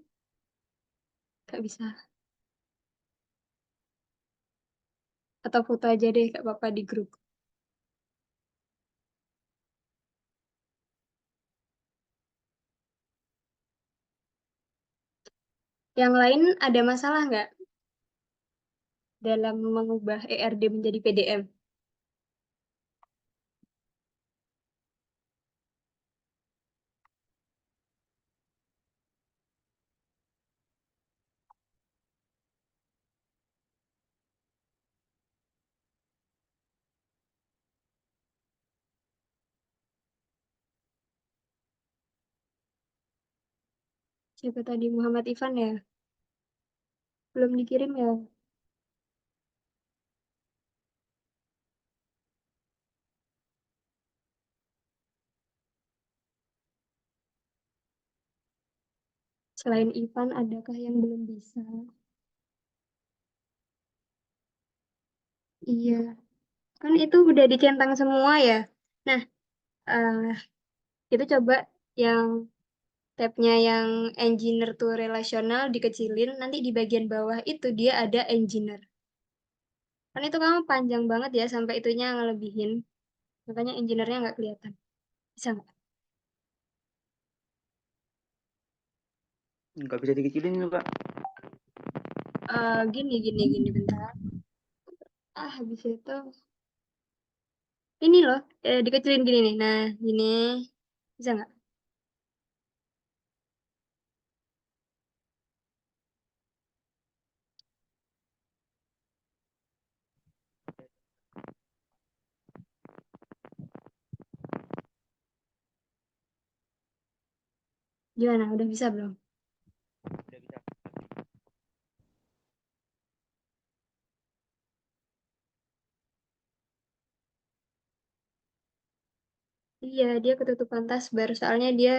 nggak bisa. Atau foto aja deh, nggak apa-apa di grup. Yang lain ada masalah nggak dalam mengubah ERD menjadi PDM? Siapa tadi? Muhammad Ivan ya? Belum dikirim ya? Selain Ivan, adakah yang belum bisa? Iya, kan itu udah dicentang semua ya. Nah, eh kita coba yang tabnya yang engineer to relational dikecilin, nanti di bagian bawah itu dia ada engineer. Kan itu kamu panjang banget ya, sampai itunya ngelebihin. Makanya engineer-nya nggak kelihatan. Bisa nggak? Nggak bisa dikecilin itu, Kak. Gini, bentar. Habis itu. Ini loh, dikecilin gini nih. Nah, gini. Bisa nggak? Gimana? Udah bisa belum? Udah bisa. Iya, dia ketutupan taskbar. Soalnya dia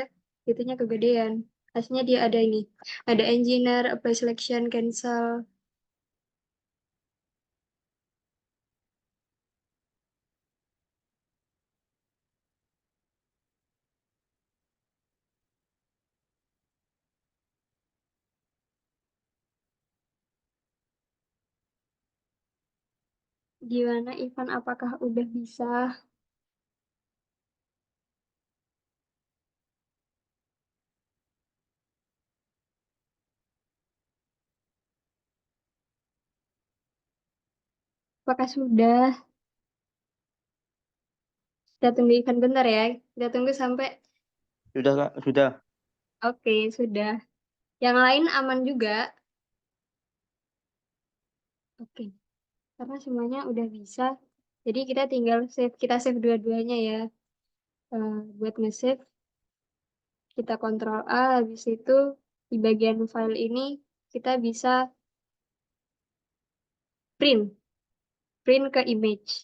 itunya kegedean. Aslinya dia ada ini. Ada engineer, apply selection, cancel. Gimana, Ivan? Apakah udah bisa? Apakah sudah? Kita tunggu Ivan bentar ya. Kita tunggu sampai. Sudah, Kak. Sudah. Oke, sudah. Yang lain aman juga. Oke, karena semuanya udah bisa. Jadi kita tinggal save. Kita save dua-duanya ya. Buat nge-save, kita Ctrl A. Habis itu di bagian file ini kita bisa print ke image.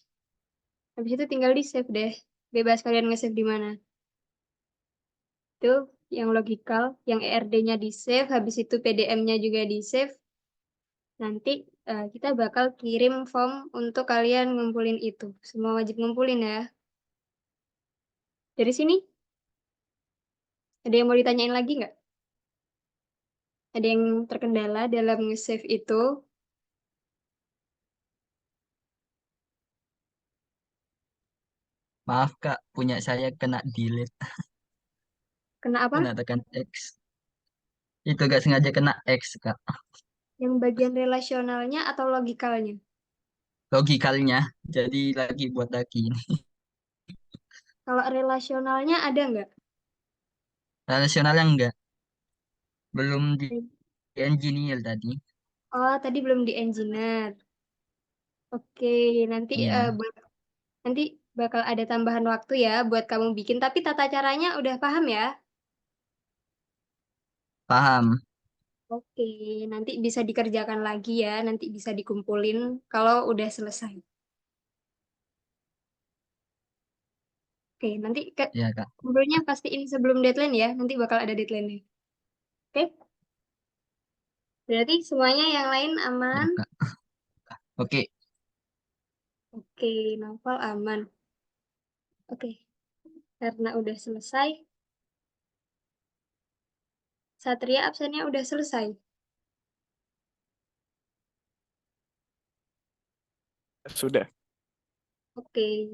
Habis itu tinggal di save deh. Bebas kalian nge-save di mana. Itu yang logical, yang ERD-nya di save, habis itu PDM-nya juga di save. Nanti kita bakal kirim form untuk kalian ngumpulin itu. Semua wajib ngumpulin ya. Dari sini, ada yang mau ditanyain lagi nggak? Ada yang terkendala dalam nge-save itu? Maaf Kak, punya saya kena delete, Kena apa? kena tekan X. Itu gak sengaja kena X Kak. Yang bagian relasionalnya atau logikalnya? Logikalnya, jadi lagi buat lagi ini. Kalau relasionalnya ada nggak? Relasionalnya enggak, belum di engineer tadi. Oh, tadi belum di engineer. Oke, nanti Iya, nanti bakal ada tambahan waktu ya buat kamu bikin. Tapi tata caranya udah paham ya? paham. Oke, nanti bisa dikerjakan lagi ya. Nanti bisa dikumpulin kalau udah selesai. Oke, nanti Ya Kak, kumpulnya pastiin sebelum deadline ya. Nanti bakal ada deadline-nya. Oke, berarti semuanya yang lain ya aman. Kak. Oke, Oke, Novel aman. Oke, karena udah selesai. Satria absennya udah selesai. Sudah. Oke,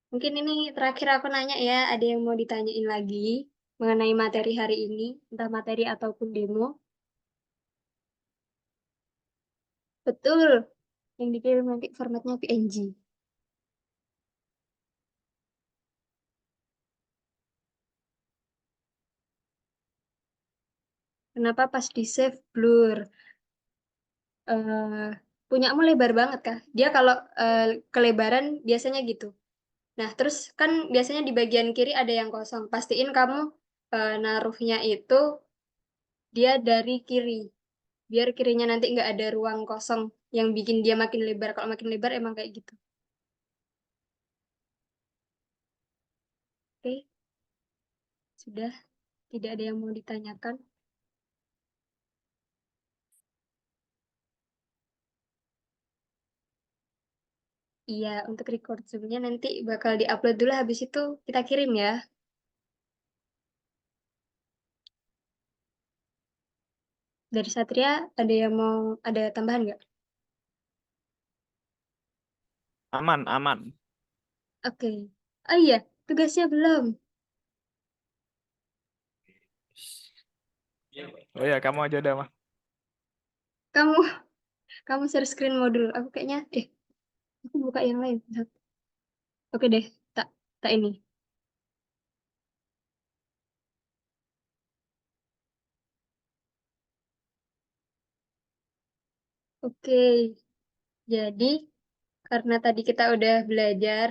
mungkin ini terakhir aku nanya ya, ada yang mau ditanyain lagi mengenai materi hari ini, entah materi ataupun demo. Betul, yang dikirim nanti formatnya PNG. Kenapa pas di save blur? eh Punyamu lebar banget kah? Dia kalau kelebaran biasanya gitu. Nah, terus kan biasanya di bagian kiri ada yang kosong. Pastiin kamu naruhnya itu dia dari kiri. Biar kirinya nanti nggak ada ruang kosong yang bikin dia makin lebar. Kalau makin lebar emang kayak gitu. Oke, sudah tidak ada yang mau ditanyakan. Iya, untuk record Zoom-nya nanti bakal diupload dulu, habis itu kita kirim ya. Dari Satria, ada yang mau ada tambahan nggak? Aman, aman. Oke. Oh iya, tugasnya belum. Oh ya, kamu aja udah mah. Kamu kamu share screen modul. Aku kayaknya, aku buka yang lain. Oke deh, tak tak ini. Oke, jadi karena tadi kita udah belajar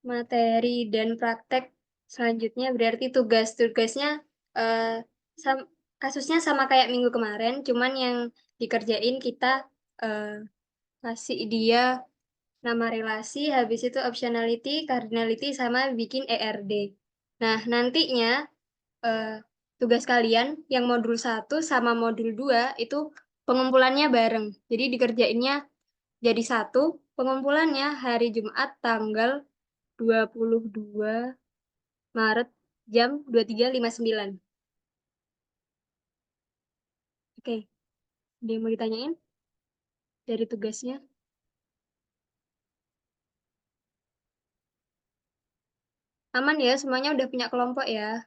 materi dan praktek, selanjutnya berarti tugas-tugasnya eh, sam- kasusnya sama kayak minggu kemarin, cuman yang dikerjain kita eh, kasih dia nama relasi, habis itu optionality, cardinality, sama bikin ERD. Nah, nantinya eh, tugas kalian yang modul 1 sama modul 2 itu pengumpulannya bareng. Jadi dikerjainnya jadi satu, pengumpulannya hari Jumat tanggal 22 Maret jam 23.59. Oke, ada yang mau ditanyain dari tugasnya? Aman ya, semuanya udah punya kelompok ya?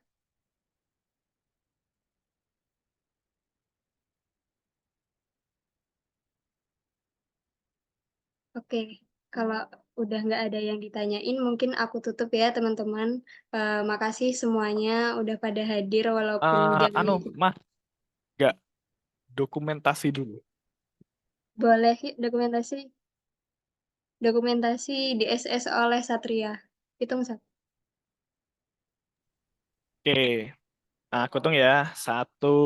Oke, kalau udah nggak ada yang ditanyain, mungkin aku tutup ya teman-teman. Makasih semuanya udah pada hadir walaupun jamnya Mah, nggak dokumentasi dulu. boleh yuk dokumentasi. Dokumentasi di SS oleh Satria. Hitung satu. Oke, nah, aku hitung ya. 1,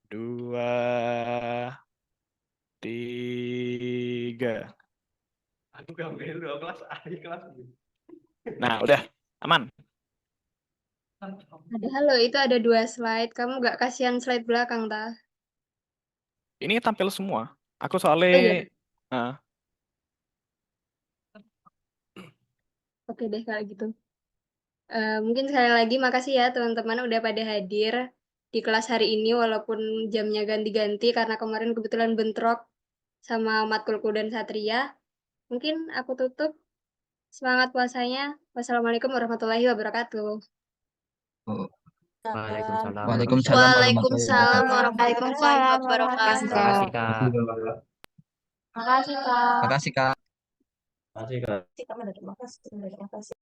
2, 3. Aku gambar 2 kelas A, kelas B. Nah, udah aman. Padahal loh itu ada 2 slide. Kamu nggak kasihan slide belakang, ta? Ini tampil semua. Aku Oh soalnya iya, nah, oke deh kalau gitu. Mungkin sekali lagi makasih ya teman-teman udah pada hadir di kelas hari ini walaupun jamnya ganti-ganti karena kemarin kebetulan bentrok sama matkulku dan Satria. Mungkin aku tutup. Semangat puasanya. Wassalamualaikum warahmatullahi wabarakatuh. Waalaikumsalam Waalaikumsalam warahmatullahi warahmatullahi Waalaikumsalam wabarakatuh. warahmatullahi Waalaikumsalam wabarakatuh. wabarakatuh. Terima kasih, Kak. Makasih, Kak. Makasih, Kak. Masih Kak. Makasih.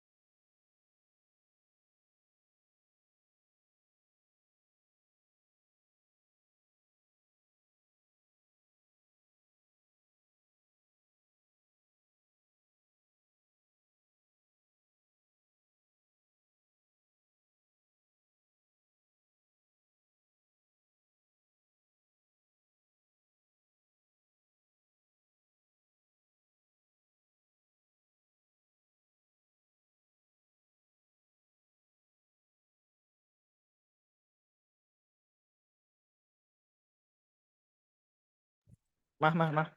mah.